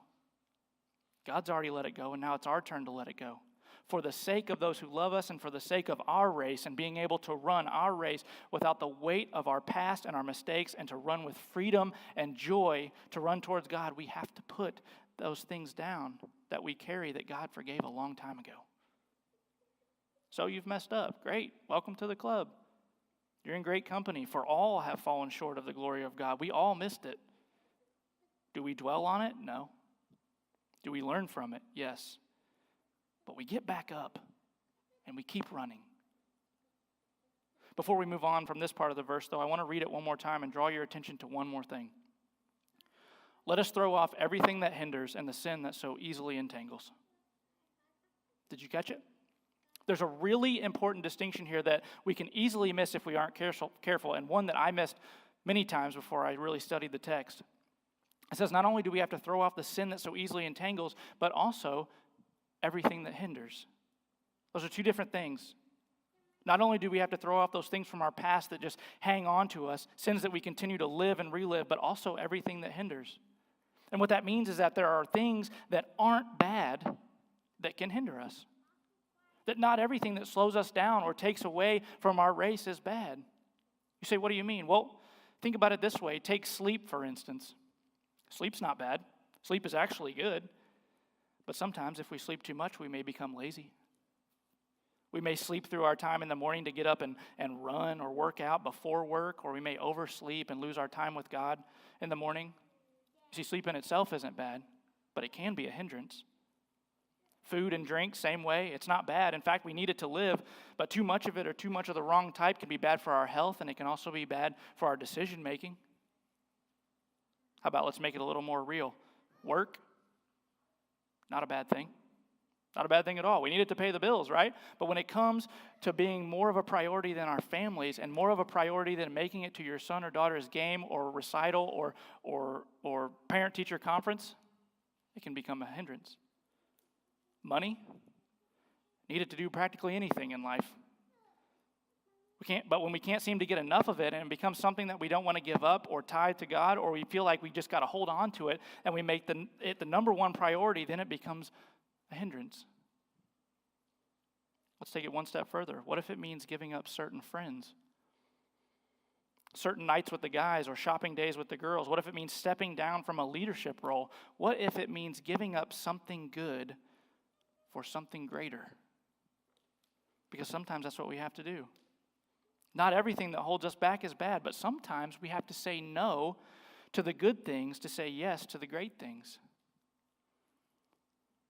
S4: God's already let it go, and now it's our turn to let it go. For the sake of those who love us and for the sake of our race and being able to run our race without the weight of our past and our mistakes, and to run with freedom and joy, to run towards God, we have to put those things down that we carry that God forgave a long time ago. So you've messed up. Great. Welcome to the club. You're in great company, for all have fallen short of the glory of God. We all missed it. Do we dwell on it? No. Do we learn from it? Yes. But we get back up and we keep running. Before we move on from this part of the verse, though, I want to read it one more time and draw your attention to one more thing. Let us throw off everything that hinders and the sin that so easily entangles. Did you catch it? There's a really important distinction here that we can easily miss if we aren't careful, and one that I missed many times before I really studied the text. It says not only do we have to throw off the sin that so easily entangles, but also everything that hinders. Those are two different things. Not only do we have to throw off those things from our past that just hang on to us, sins that we continue to live and relive, but also everything that hinders. And what that means is that there are things that aren't bad that can hinder us. That not everything that slows us down or takes away from our race is bad. You say, what do you mean? Well, think about it this way. Take sleep, for instance. Sleep's not bad. Sleep is actually good. But sometimes if we sleep too much, we may become lazy. We may sleep through our time in the morning to get up and run or work out before work, or we may oversleep and lose our time with God in the morning. You see, sleep in itself isn't bad, but it can be a hindrance. Food and drink, same way. It's not bad. In fact, we need it to live, but too much of it or too much of the wrong type can be bad for our health, and it can also be bad for our decision making. How about let's make it a little more real? Work. Not a bad thing. Not a bad thing at all. We need it to pay the bills, right? But when it comes to being more of a priority than our families and more of a priority than making it to your son or daughter's game or recital or parent-teacher conference, it can become a hindrance. Money, need it to do practically anything in life. But when we can't seem to get enough of it and it becomes something that we don't want to give up or tie to God, or we feel like we just got to hold on to it and we make it the number one priority, then it becomes a hindrance. Let's take it one step further. What if it means giving up certain friends? Certain nights with the guys or shopping days with the girls? What if it means stepping down from a leadership role? What if it means giving up something good for something greater? Because sometimes that's what we have to do. Not everything that holds us back is bad, but sometimes we have to say no to the good things to say yes to the great things.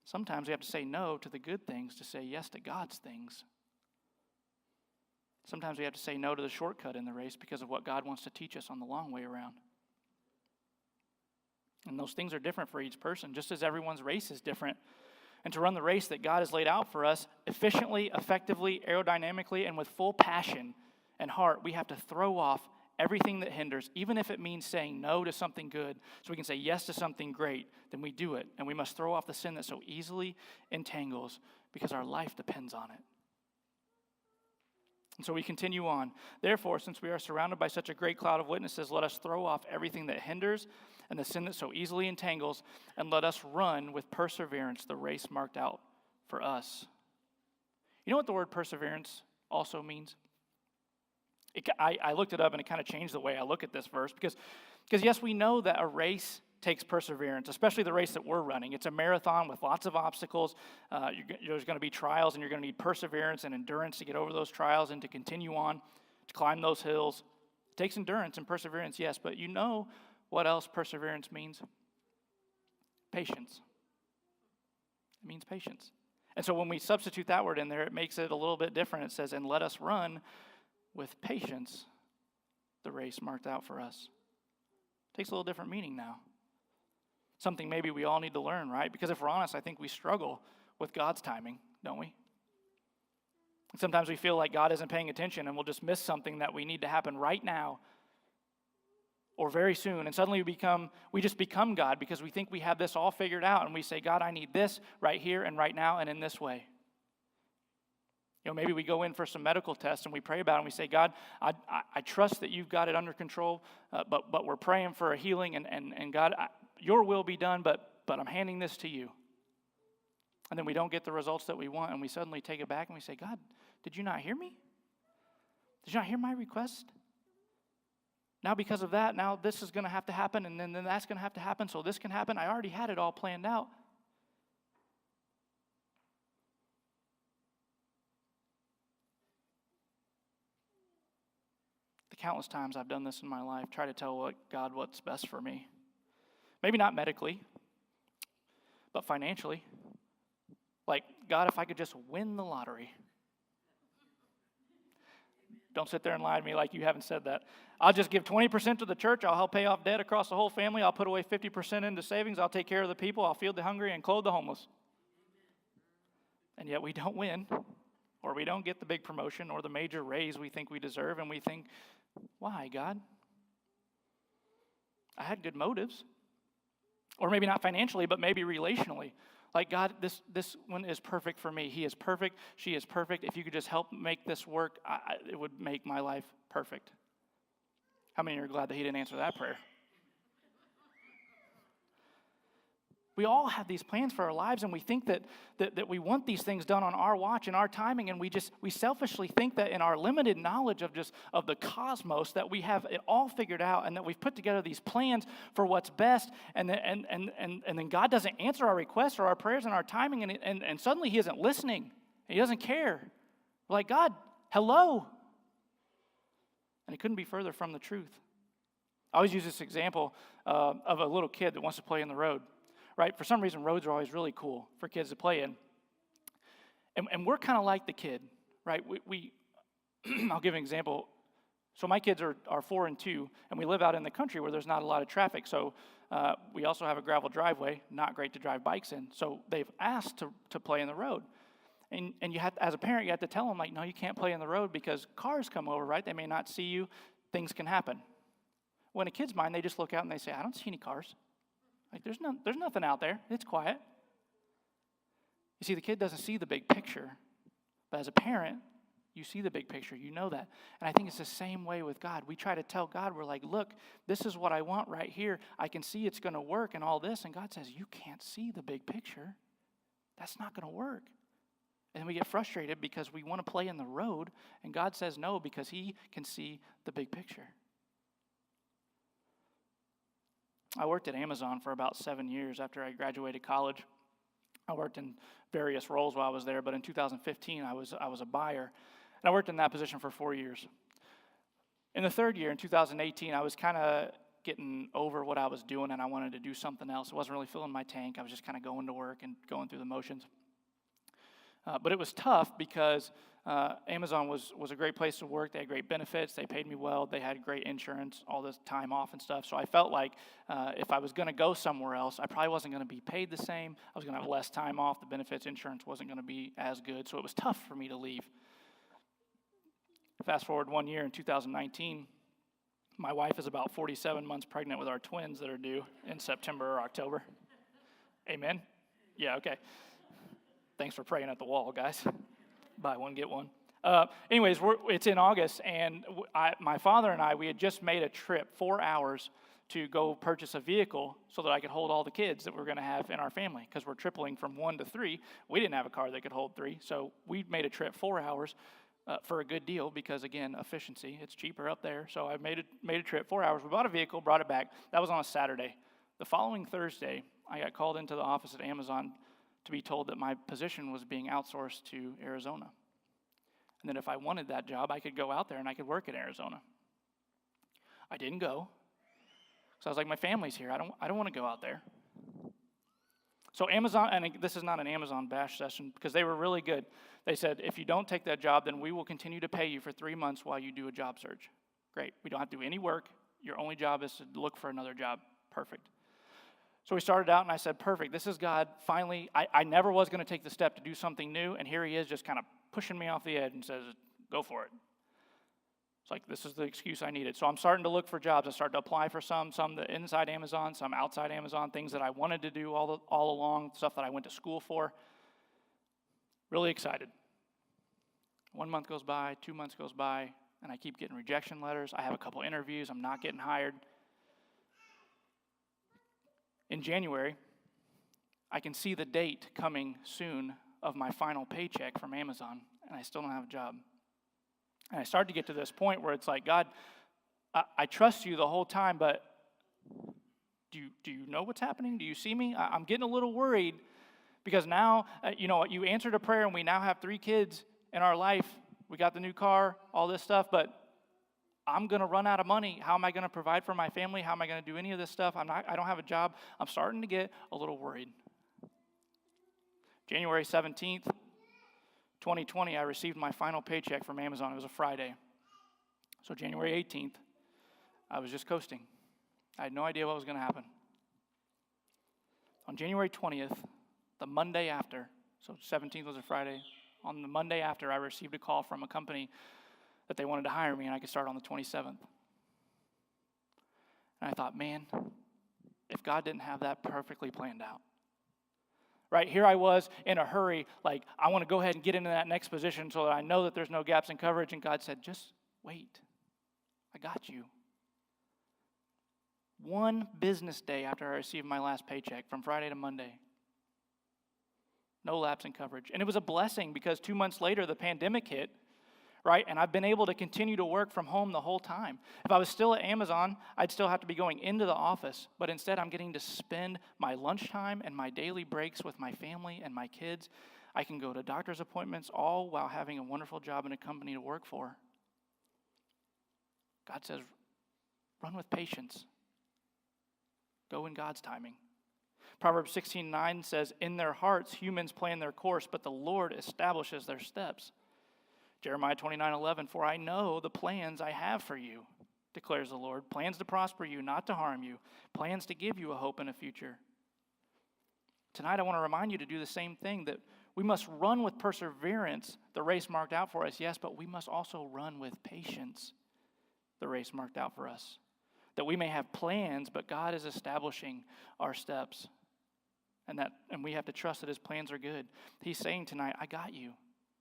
S4: Sometimes we have to say no to the good things to say yes to God's things. Sometimes we have to say no to the shortcut in the race because of what God wants to teach us on the long way around. And those things are different for each person, just as everyone's race is different. And to run the race that God has laid out for us efficiently, effectively, aerodynamically, and with full passion and heart, we have to throw off everything that hinders, even if it means saying no to something good, so we can say yes to something great, then we do it. And we must throw off the sin that so easily entangles because our life depends on it. And so we continue on. Therefore, since we are surrounded by such a great cloud of witnesses, let us throw off everything that hinders and the sin that so easily entangles, and let us run with perseverance the race marked out for us. You know what the word perseverance also means? I looked it up, and it kind of changed the way I look at this verse, because yes, we know that a race takes perseverance, especially the race that we're running. It's a marathon with lots of obstacles. There's going to be trials, and you're going to need perseverance and endurance to get over those trials and to continue on, to climb those hills. It takes endurance and perseverance, yes, but you know what else perseverance means? Patience. It means patience. And so when we substitute that word in there, it makes it a little bit different. It says, and let us run with patience the race marked out for us. It takes a little different meaning now. Something maybe we all need to learn, right? Because if we're honest, I think we struggle with God's timing, don't we? And sometimes we feel like God isn't paying attention and we'll just miss something that we need to happen right now or very soon. And suddenly we just become God because we think we have this all figured out. And we say, God, I need this right here and right now and in this way. You know, maybe we go in for some medical tests and we pray about it and we say, God, I trust that you've got it under control, but we're praying for a healing and God, your will be done, but I'm handing this to you. And then we don't get the results that we want and we suddenly take it back and we say, God, did you not hear me? Did you not hear my request? Now because of that, now this is going to have to happen and then that's going to have to happen so this can happen. I already had it all planned out. The countless times I've done this in my life, try to tell God what's best for me. Maybe not medically, but financially. Like, God, if I could just win the lottery. Don't sit there and lie to me like you haven't said that. I'll just give 20% to the church. I'll help pay off debt across the whole family. I'll put away 50% into savings. I'll take care of the people. I'll feed the hungry and clothe the homeless. And yet we don't win, or we don't get the big promotion or the major raise we think we deserve, and we think, why, God? I had good motives. Or maybe not financially, but maybe relationally. Like, God, this one is perfect for me. He is perfect. She is perfect. If you could just help make this work, it would make my life perfect. How many are glad that he didn't answer that prayer? We all have these plans for our lives, and we think that we want these things done on our watch and our timing, and we selfishly think that in our limited knowledge of the cosmos that we have it all figured out, and that we've put together these plans for what's best, and then God doesn't answer our requests or our prayers and our timing, and suddenly he isn't listening. He doesn't care. We're like, God, hello. And it couldn't be further from the truth. I always use this example of a little kid that wants to play in the road. Right? For some reason, roads are always really cool for kids to play in. And we're kind of like the kid, right? We I'll give an example. So my kids are 4 and 2, and we live out in the country where there's not a lot of traffic. So we also have a gravel driveway, not great to drive bikes in. So they've asked to play in the road. And you have, as a parent, you have to tell them, like, no, you can't play in the road because cars come over, right? They may not see you. Things can happen. When a kid's mind, they just look out and they say, I don't see any cars. Like, there's nothing out there. It's quiet. You see, the kid doesn't see the big picture. But as a parent, you see the big picture. You know that. And I think it's the same way with God. We try to tell God, we're like, look, this is what I want right here. I can see it's going to work and all this. And God says, you can't see the big picture. That's not going to work. And we get frustrated because we want to play in the road. And God says no because he can see the big picture. I worked at Amazon for about 7 years after I graduated college. I worked in various roles while I was there, but in 2015, I was a buyer, and I worked in that position for 4 years. In the third year, in 2018, I was kind of getting over what I was doing, and I wanted to do something else. It wasn't really filling my tank. I was just kind of going to work and going through the motions. But it was tough because Amazon was a great place to work. They had great benefits. They paid me well. They had great insurance, all this time off and stuff. So I felt like if I was going to go somewhere else, I probably wasn't going to be paid the same. I was going to have less time off. The benefits, insurance wasn't going to be as good. So it was tough for me to leave. Fast forward 1 year in 2019, my wife is about 47 months pregnant with our twins that are due in September or October. Amen? Yeah, okay. Thanks for praying at the wall, guys. Buy one, get one. Anyways, it's in August, and my father and I, we had just made a trip, 4 hours, to go purchase a vehicle so that I could hold all the kids that we're going to have in our family, because we're tripling from 1 to 3. We didn't have a car that could hold 3, so we made a trip 4 hours for a good deal because, again, efficiency. It's cheaper up there, so I made a trip 4 hours. We bought a vehicle, brought it back. That was on a Saturday. The following Thursday, I got called into the office at Amazon to be told that my position was being outsourced to Arizona. And that if I wanted that job, I could go out there and I could work in Arizona. I didn't go. So I was like, my family's here. I don't want to go out there. So Amazon, and this is not an Amazon bash session because they were really good. They said, if you don't take that job, then we will continue to pay you for 3 months while you do a job search. Great. We don't have to do any work. Your only job is to look for another job. Perfect. So we started out, and I said, perfect, this is God. Finally, I never was going to take the step to do something new, and here he is just kind of pushing me off the edge and says, go for it. It's like, this is the excuse I needed. So I'm starting to look for jobs. I started to apply for some that inside Amazon, some outside Amazon, things that I wanted to do all along, stuff that I went to school for. Really excited. 1 month goes by, 2 months goes by, and I keep getting rejection letters. I have a couple interviews. I'm not getting hired. In January, I can see the date coming soon of my final paycheck from Amazon, and I still don't have a job. And I started to get to this point where it's like, God, I trust you the whole time, but do you know what's happening? Do you see me? I'm getting a little worried because now, you answered a prayer, and we now have 3 kids in our life. We got the new car, all this stuff, but I'm going to run out of money. How am I going to provide for my family? How am I going to do any of this stuff? I don't have a job. I'm starting to get a little worried. January 17th, 2020, I received my final paycheck from Amazon. It was a Friday. So January 18th, I was just coasting. I had no idea what was going to happen. On January 20th, the Monday after, so 17th was a Friday, on the Monday after, I received a call from a company that they wanted to hire me, and I could start on the 27th. And I thought, man, if God didn't have that perfectly planned out. Right, here I was in a hurry, like, I want to go ahead and get into that next position so that I know that there's no gaps in coverage, and God said, just wait. I got you. 1 business day after I received my last paycheck, from Friday to Monday. No lapse in coverage. And it was a blessing because 2 months later, the pandemic hit, right? And I've been able to continue to work from home the whole time. If I was still at Amazon, I'd still have to be going into the office. But instead, I'm getting to spend my lunchtime and my daily breaks with my family and my kids. I can go to doctor's appointments, all while having a wonderful job in a company to work for. God says, run with patience. Go in God's timing. Proverbs 16:9 says, in their hearts, humans plan their course, but the Lord establishes their steps. Jeremiah 29:11, for I know the plans I have for you, declares the Lord, plans to prosper you, not to harm you, plans to give you a hope and a future. Tonight I want to remind you to do the same thing, that we must run with perseverance the race marked out for us, yes, but we must also run with patience the race marked out for us. That we may have plans, but God is establishing our steps. And we have to trust that his plans are good. He's saying tonight, I got you.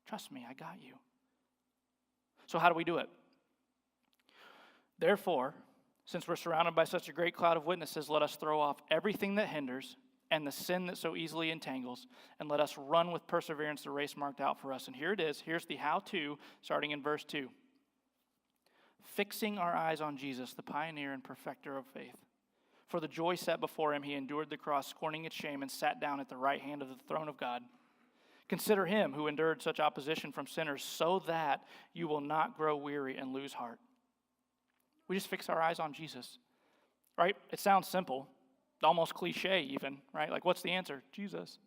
S4: Trust me, I got you. So how do we do it? Therefore, since we're surrounded by such a great cloud of witnesses, let us throw off everything that hinders and the sin that so easily entangles, and let us run with perseverance the race marked out for us. And here it is. Here's the how-to, starting in verse 2. Fixing our eyes on Jesus, the pioneer and perfecter of faith. For the joy set before him, he endured the cross, scorning its shame, and sat down at the right hand of the throne of God. Consider him who endured such opposition from sinners, so that you will not grow weary and lose heart. We just fix our eyes on Jesus, right? It sounds simple, almost cliche even, right? Like, what's the answer? Jesus,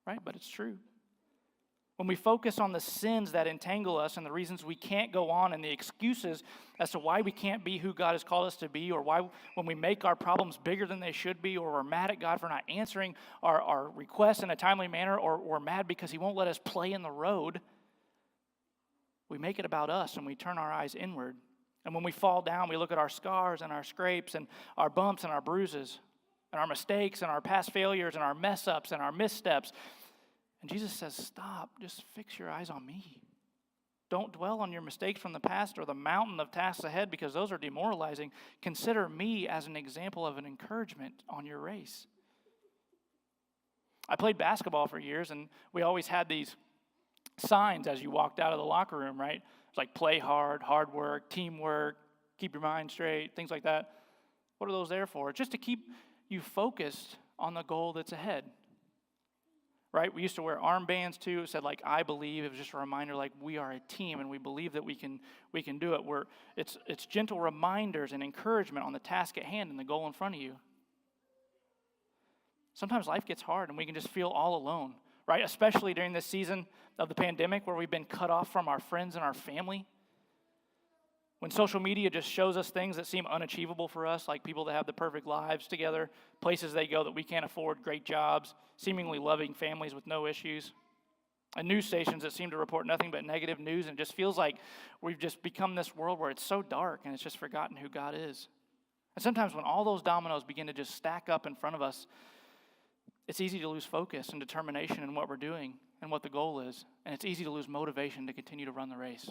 S4: right? But it's true. When we focus on the sins that entangle us and the reasons we can't go on and the excuses as to why we can't be who God has called us to be, or why when we make our problems bigger than they should be, or we're mad at God for not answering our requests in a timely manner, or we're mad because he won't let us play in the road, we make it about us and we turn our eyes inward. And when we fall down, we look at our scars and our scrapes and our bumps and our bruises and our mistakes and our past failures and our mess-ups and our missteps. And Jesus says, stop, just fix your eyes on me. Don't dwell on your mistakes from the past or the mountain of tasks ahead, because those are demoralizing. Consider me as an example of an encouragement on your race. I played basketball for years, and we always had these signs as you walked out of the locker room, right? It's like play hard, hard work, teamwork, keep your mind straight, things like that. What are those there for? Just to keep you focused on the goal that's ahead. Right? We used to wear armbands too. It said like, I believe. It was just a reminder like we are a team and we believe that we can do it. It's gentle reminders and encouragement on the task at hand and the goal in front of you. Sometimes life gets hard and we can just feel all alone, right? Especially during this season of the pandemic where we've been cut off from our friends and our family. When social media just shows us things that seem unachievable for us, like people that have the perfect lives together, places they go that we can't afford, great jobs, seemingly loving families with no issues, and news stations that seem to report nothing but negative news, and it just feels like we've just become this world where it's so dark and it's just forgotten who God is. And sometimes when all those dominoes begin to just stack up in front of us, it's easy to lose focus and determination in what we're doing and what the goal is, and it's easy to lose motivation to continue to run the race.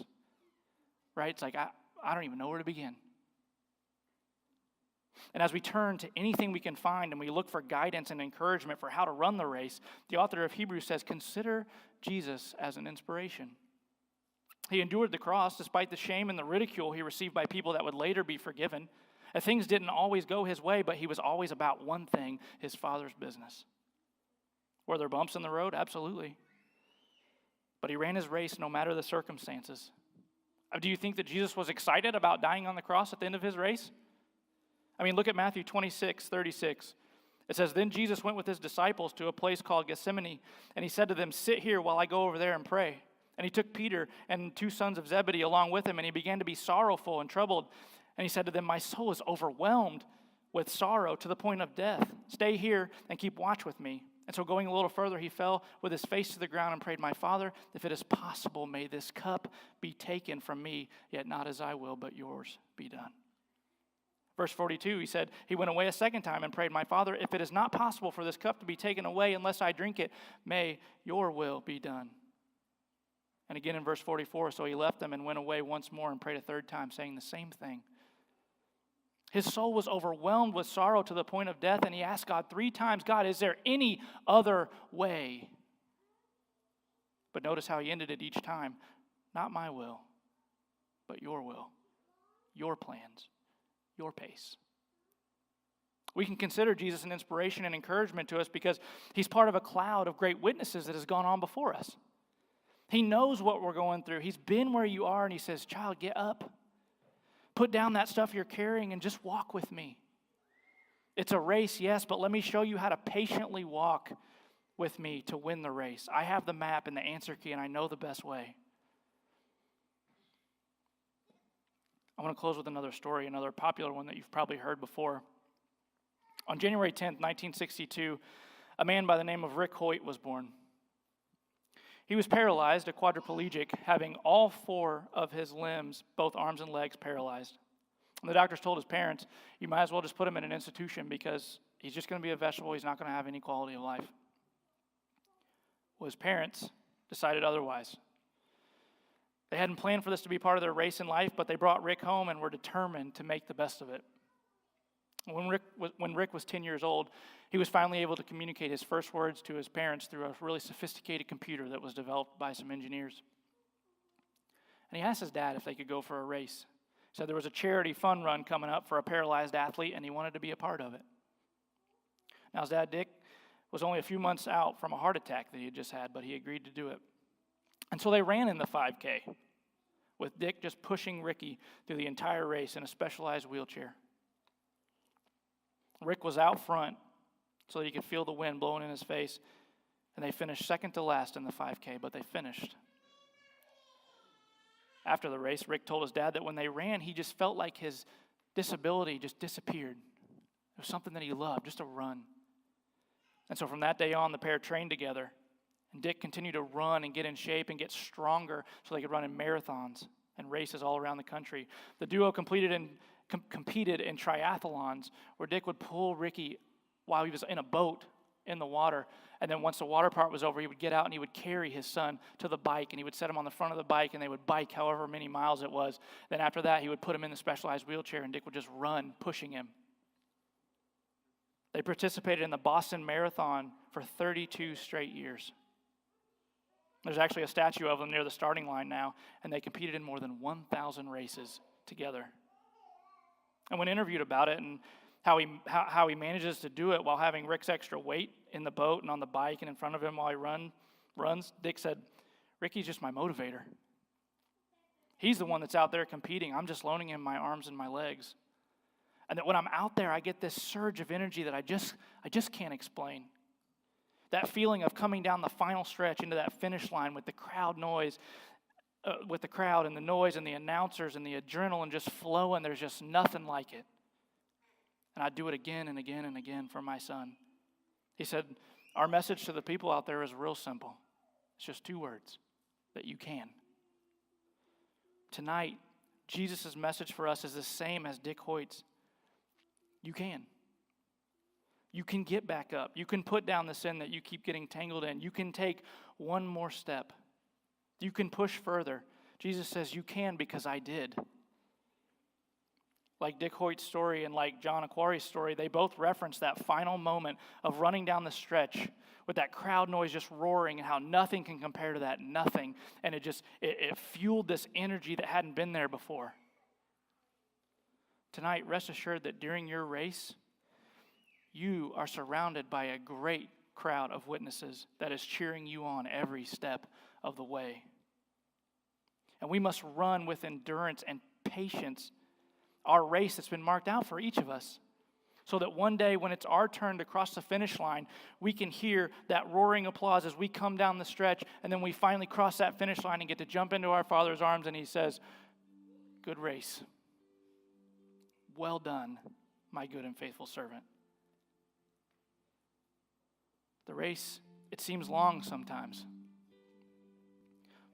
S4: Right? It's like, I don't even know where to begin. And as we turn to anything we can find and we look for guidance and encouragement for how to run the race, the author of Hebrews says, consider Jesus as an inspiration. He endured the cross despite the shame and the ridicule he received by people that would later be forgiven. And things didn't always go his way, but he was always about one thing, his Father's business. Were there bumps in the road? Absolutely. But he ran his race no matter the circumstances. Do you think that Jesus was excited about dying on the cross at the end of his race? I mean, look at Matthew 26:36. It says, then Jesus went with his disciples to a place called Gethsemane, and he said to them, sit here while I go over there and pray. And he took Peter and 2 sons of Zebedee along with him, and he began to be sorrowful and troubled. And he said to them, my soul is overwhelmed with sorrow to the point of death. Stay here and keep watch with me. And so going a little further, he fell with his face to the ground and prayed, my Father, if it is possible, may this cup be taken from me, yet not as I will, but yours be done. Verse 42, he said, he went away a second time and prayed, my Father, if it is not possible for this cup to be taken away unless I drink it, may your will be done. And again in verse 44, so he left them and went away once more and prayed a third time, saying the same thing. His soul was overwhelmed with sorrow to the point of death, and he asked God 3 times, God, is there any other way? But notice how he ended it each time. Not my will, but your will, your plans, your pace. We can consider Jesus an inspiration and encouragement to us because he's part of a cloud of great witnesses that has gone on before us. He knows what we're going through. He's been where you are, and he says, child, get up. Put down that stuff you're carrying and just walk with me. It's a race, yes, but let me show you how to patiently walk with me to win the race. I have the map and the answer key, and I know the best way. I want to close with another story, another popular one that you've probably heard before. On January 10th, 1962, a man by the name of Rick Hoyt was born. He was paralyzed, a quadriplegic, having all 4 of his limbs, both arms and legs, paralyzed. And the doctors told his parents, you might as well just put him in an institution because he's just going to be a vegetable. He's not going to have any quality of life. Well, his parents decided otherwise. They hadn't planned for this to be part of their race in life, but they brought Rick home and were determined to make the best of it. When Rick was 10 years old, he was finally able to communicate his first words to his parents through a really sophisticated computer that was developed by some engineers. And he asked his dad if they could go for a race. He said there was a charity fun run coming up for a paralyzed athlete, and he wanted to be a part of it. Now, his dad, Dick, was only a few months out from a heart attack that he had just had, but he agreed to do it. And so they ran in the 5K, with Dick just pushing Ricky through the entire race in a specialized wheelchair. Rick was out front so that he could feel the wind blowing in his face. And they finished second to last in the 5K, but they finished. After the race, Rick told his dad that when they ran, he just felt like his disability just disappeared. It was something that he loved, just a run. And so from that day on, the pair trained together. And Dick continued to run and get in shape and get stronger so they could run in marathons and races all around the country. The duo competed in triathlons where Dick would pull Ricky while he was in a boat in the water. And then once the water part was over, he would get out and he would carry his son to the bike, and he would set him on the front of the bike, and they would bike however many miles it was. Then after that, he would put him in the specialized wheelchair, and Dick would just run, pushing him. They participated in the Boston Marathon for 32 straight years. There's actually a statue of them near the starting line now, and they competed in more than 1,000 races together. And when interviewed about it and how he manages to do it while having Rick's extra weight in the boat and on the bike and in front of him while he runs, Dick said, "Ricky's just my motivator. He's the one that's out there competing. I'm just loaning him my arms and my legs. And that when I'm out there, I get this surge of energy that I just can't explain. That feeling of coming down the final stretch into that finish line with the crowd noise, with the crowd and the noise and the announcers and the adrenaline just flowing, there's just nothing like it. And I do it again and again and again for my son." He said, "Our message to the people out there is real simple. It's just 2 words, that you can." Tonight, Jesus' message for us is the same as Dick Hoyt's. You can. You can get back up. You can put down the sin that you keep getting tangled in. You can take one more step. You can push further. Jesus says, "You can because I did." Like Dick Hoyt's story and like John Aquari's story, they both reference that final moment of running down the stretch with that crowd noise just roaring and how nothing can compare to that, nothing. And it fueled this energy that hadn't been there before. Tonight, rest assured that during your race, you are surrounded by a great crowd of witnesses that is cheering you on every step of the way. And we must run with endurance and patience our race that's been marked out for each of us, so that one day when it's our turn to cross the finish line, we can hear that roaring applause as we come down the stretch, and then we finally cross that finish line and get to jump into our Father's arms, and He says, "Good race. Well done, my good and faithful servant." The race, it seems long sometimes,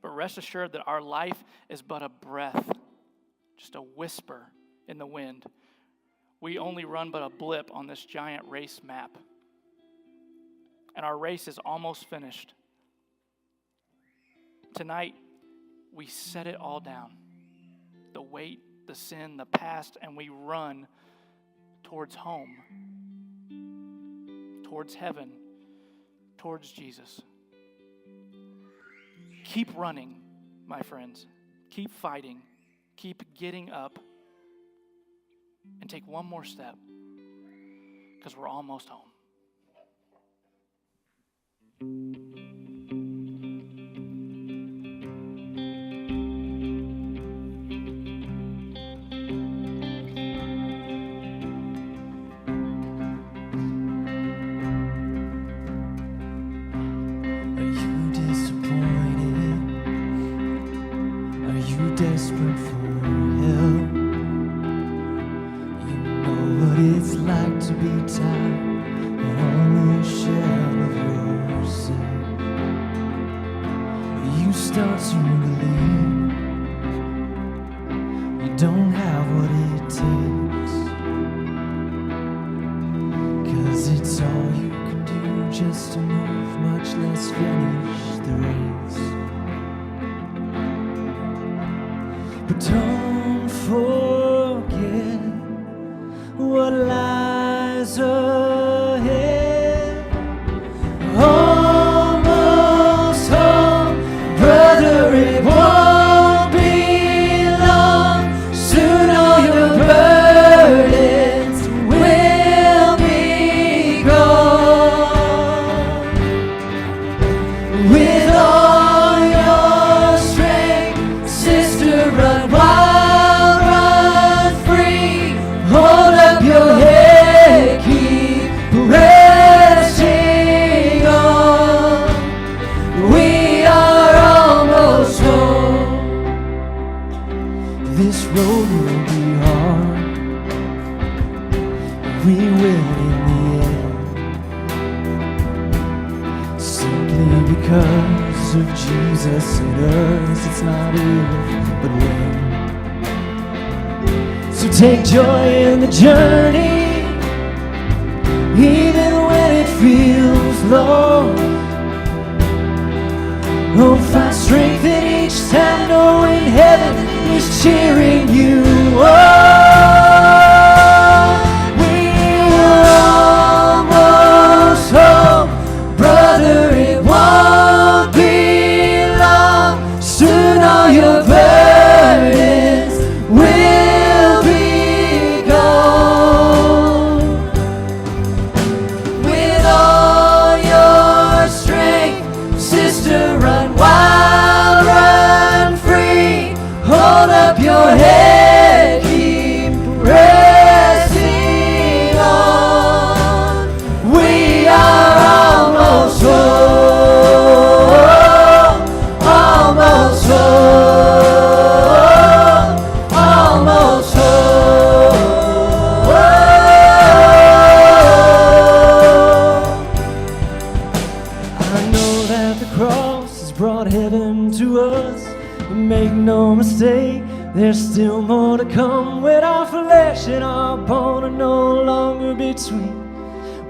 S4: but rest assured that our life is but a breath, just a whisper in the wind. We only run but a blip on this giant race map. And our race is almost finished. Tonight, we set it all down. The weight, the sin, the past, and we run towards home, towards heaven, towards Jesus. Keep running, my friends. Keep fighting. Keep getting up. And take one more step, because we're almost home.
S1: Are you disappointed? Are you desperate for help? It's like to be tied and only a shell of yourself. You start to believe you don't have what it takes, 'cause it's all you can do just to move, much less finish the race. But don't forget what lies ahead. Almost home, brother, it won't be long. Soon all your burdens will be gone. With all your strength, sister, run wild, run free. Hold up your head, keep we will in the end. Simply because of Jesus in us, it's not if, but when. So take joy in the journey, even when it feels long. Oh, find strength in each time, knowing heaven is cheering you on. We're almost home, brother, it won't be long. Soon all your burdens will be gone. With all your strength, sister, run wild, run free. Hold up your head, keep pressing on. We are almost home, almost home, almost home. I know that the cross has brought heaven to us, but make no mistake, there's still more to come. When our flesh and our bone are no longer between,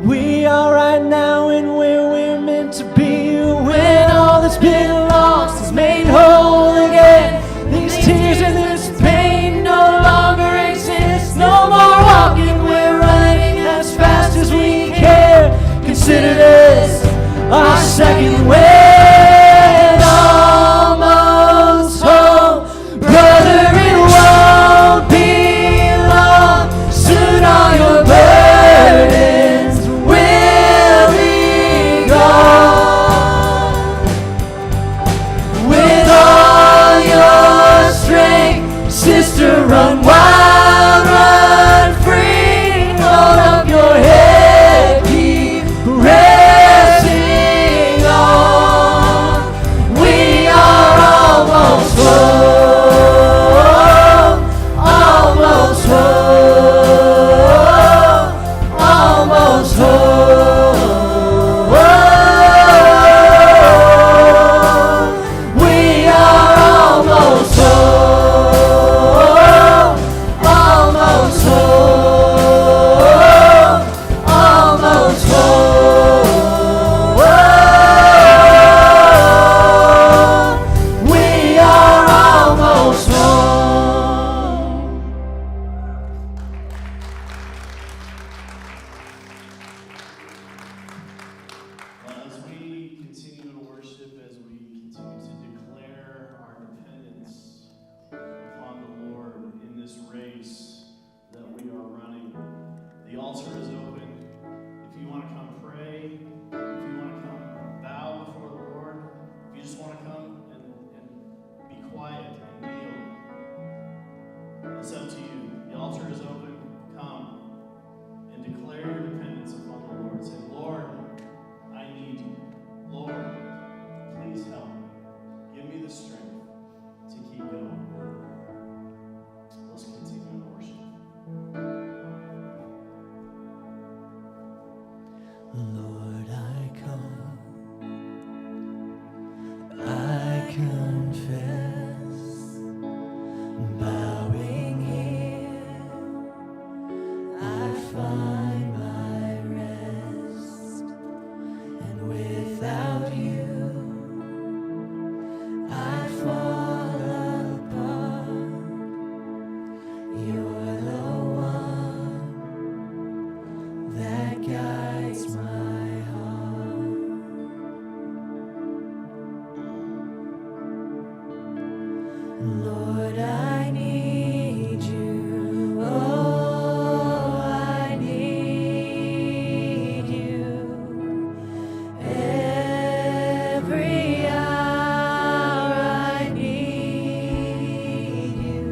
S1: we are right now and where we're meant to be. When all that's been lost is made whole again, these tears and this pain no longer exist. No more walking, we're running as fast as we can. Consider this our second wind. Almost home, brother, it won't be long. Soon all your burdens will be gone. With all your strength, sister, run wild, run free. Hold up your head, keep pressing on. We are almost home, almost home, almost home. We are almost home, almost home, almost home. We are almost home.
S5: As we continue to worship, as we continue to declare our dependence upon the Lord in this race that we are running, the altar is open. If you want to come pray, if you want to come bow before the Lord, if you just want to come and be quiet and kneel, it's up to you. The altar is open. Come and declare your dependence upon the Lord. Say, Lord, I need you. Lord, please help me. Give me the strength to keep going. Let's continue to worship.
S1: Lord, I come, I confess, bowing here, I find my rest, and without you, I fall apart. You're the one that guides my heart. Lord, I need you. Oh, I need you. Every hour I need you.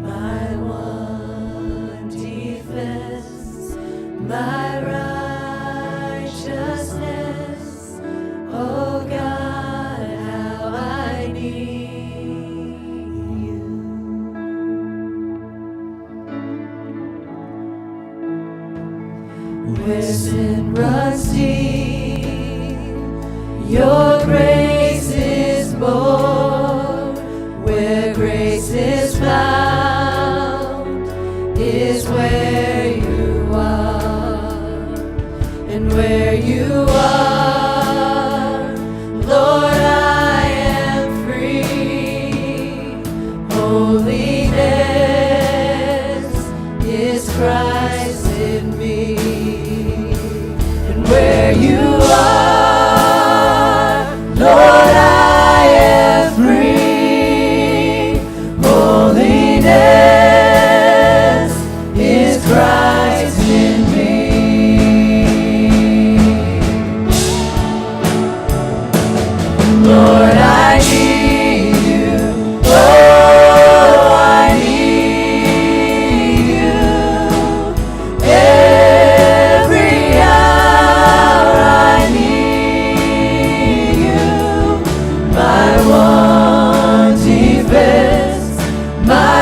S1: My one defense, my righteousness. Oh God, how I need you. where sin runs deep, your grace is more. Where grace is found is where you are, and where you are, Lord, I am free. Holiness is Christ in me, and where you are, Lord, I am free. Holiness is Christ in me. Lord, I need you. Oh, I need you. Every hour I need you. My one defense, my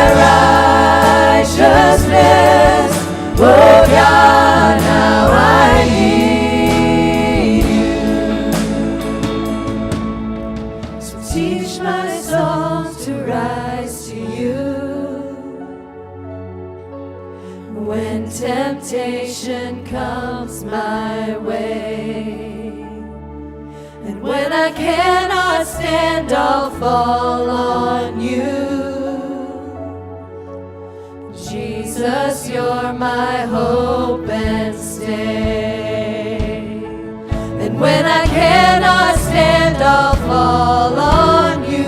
S1: righteousness. Oh God, now I need you. So teach my song to rise to you when temptation comes my way, and when I cannot stand, I'll fall on you. Jesus, you're my hope and stay. And when I cannot stand, I'll fall on you.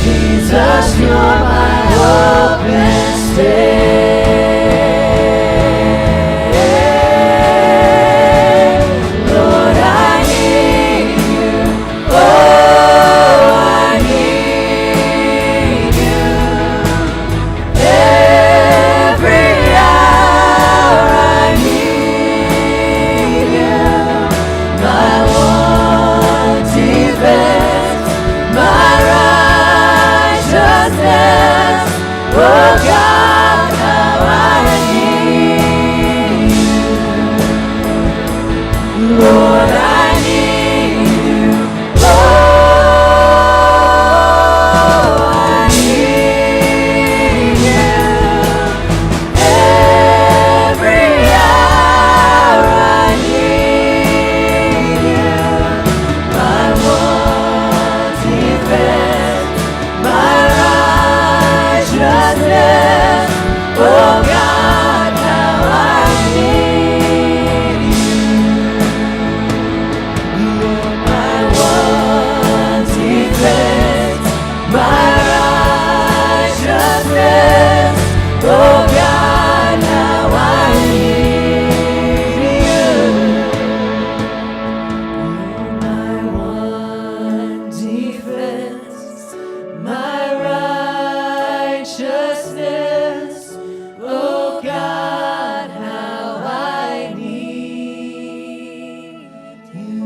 S1: Jesus, you're my hope and stay. Lord, I need you. Oh, I need you. Every hour I need you. My one defense, my righteousness. Oh God, how I need you. Lord, I need you. Oh, I need you. Every hour I need you. My one defense, my righteousness. Oh God, how I need you. You're my one defense, my righteousness. Oh God, how I need you. You're my one defense, my righteousness. Oh God, how I need you.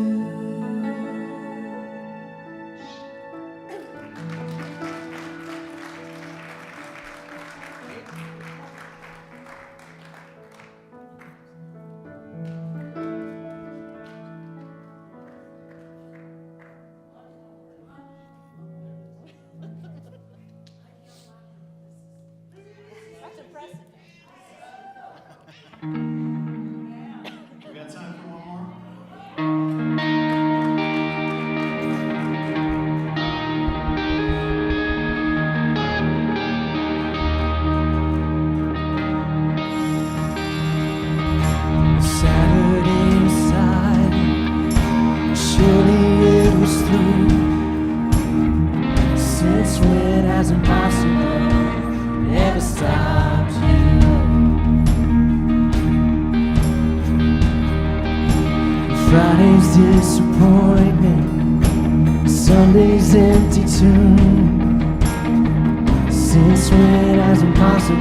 S5: We got time for one more?
S1: Saturday aside, surely it was through. Since when has impossible never stopped you? Friday's disappointment, Sunday's empty tomb. Since when has impossible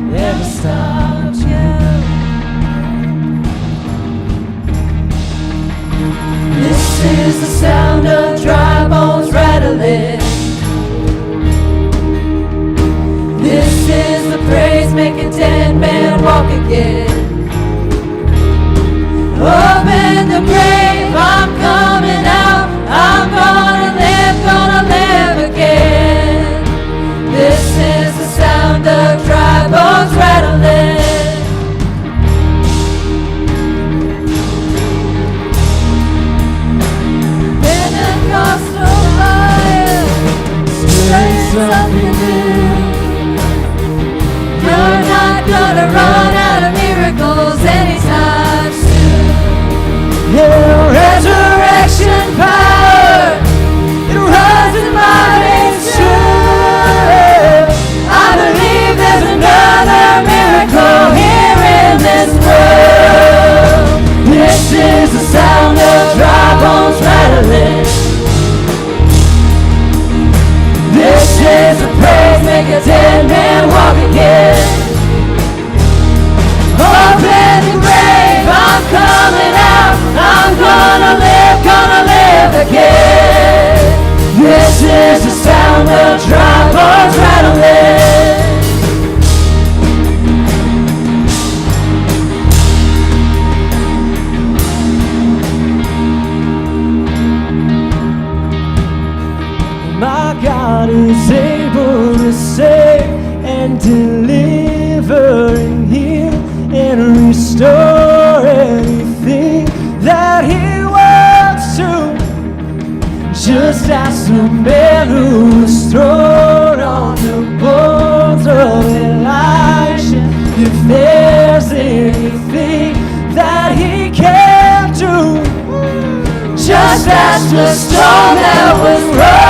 S1: never stopped you? This is the sound of dry bones rattling. This is the praise making dead man the grave, I'm coming out. I'm gonna live again. This is the sound of dry bones rattling. Pentecostal fire, stirring something new. You're not gonna run out of miracles anytime soon. Yeah, resurrection power, it runs in my veins true. I believe there's another miracle here in this world. This is the sound of dry bones rattling. This is the praise, make a dead man walk again. Open the grave, I'm coming out. I'm gonna live again. This is the sound of dry bones rattling. My God is able to save and deliver and heal and restore anything that He wants to. Just ask the man who was thrown on the bones of Elisha if there's anything that He can do. Just ask the stone that was rolled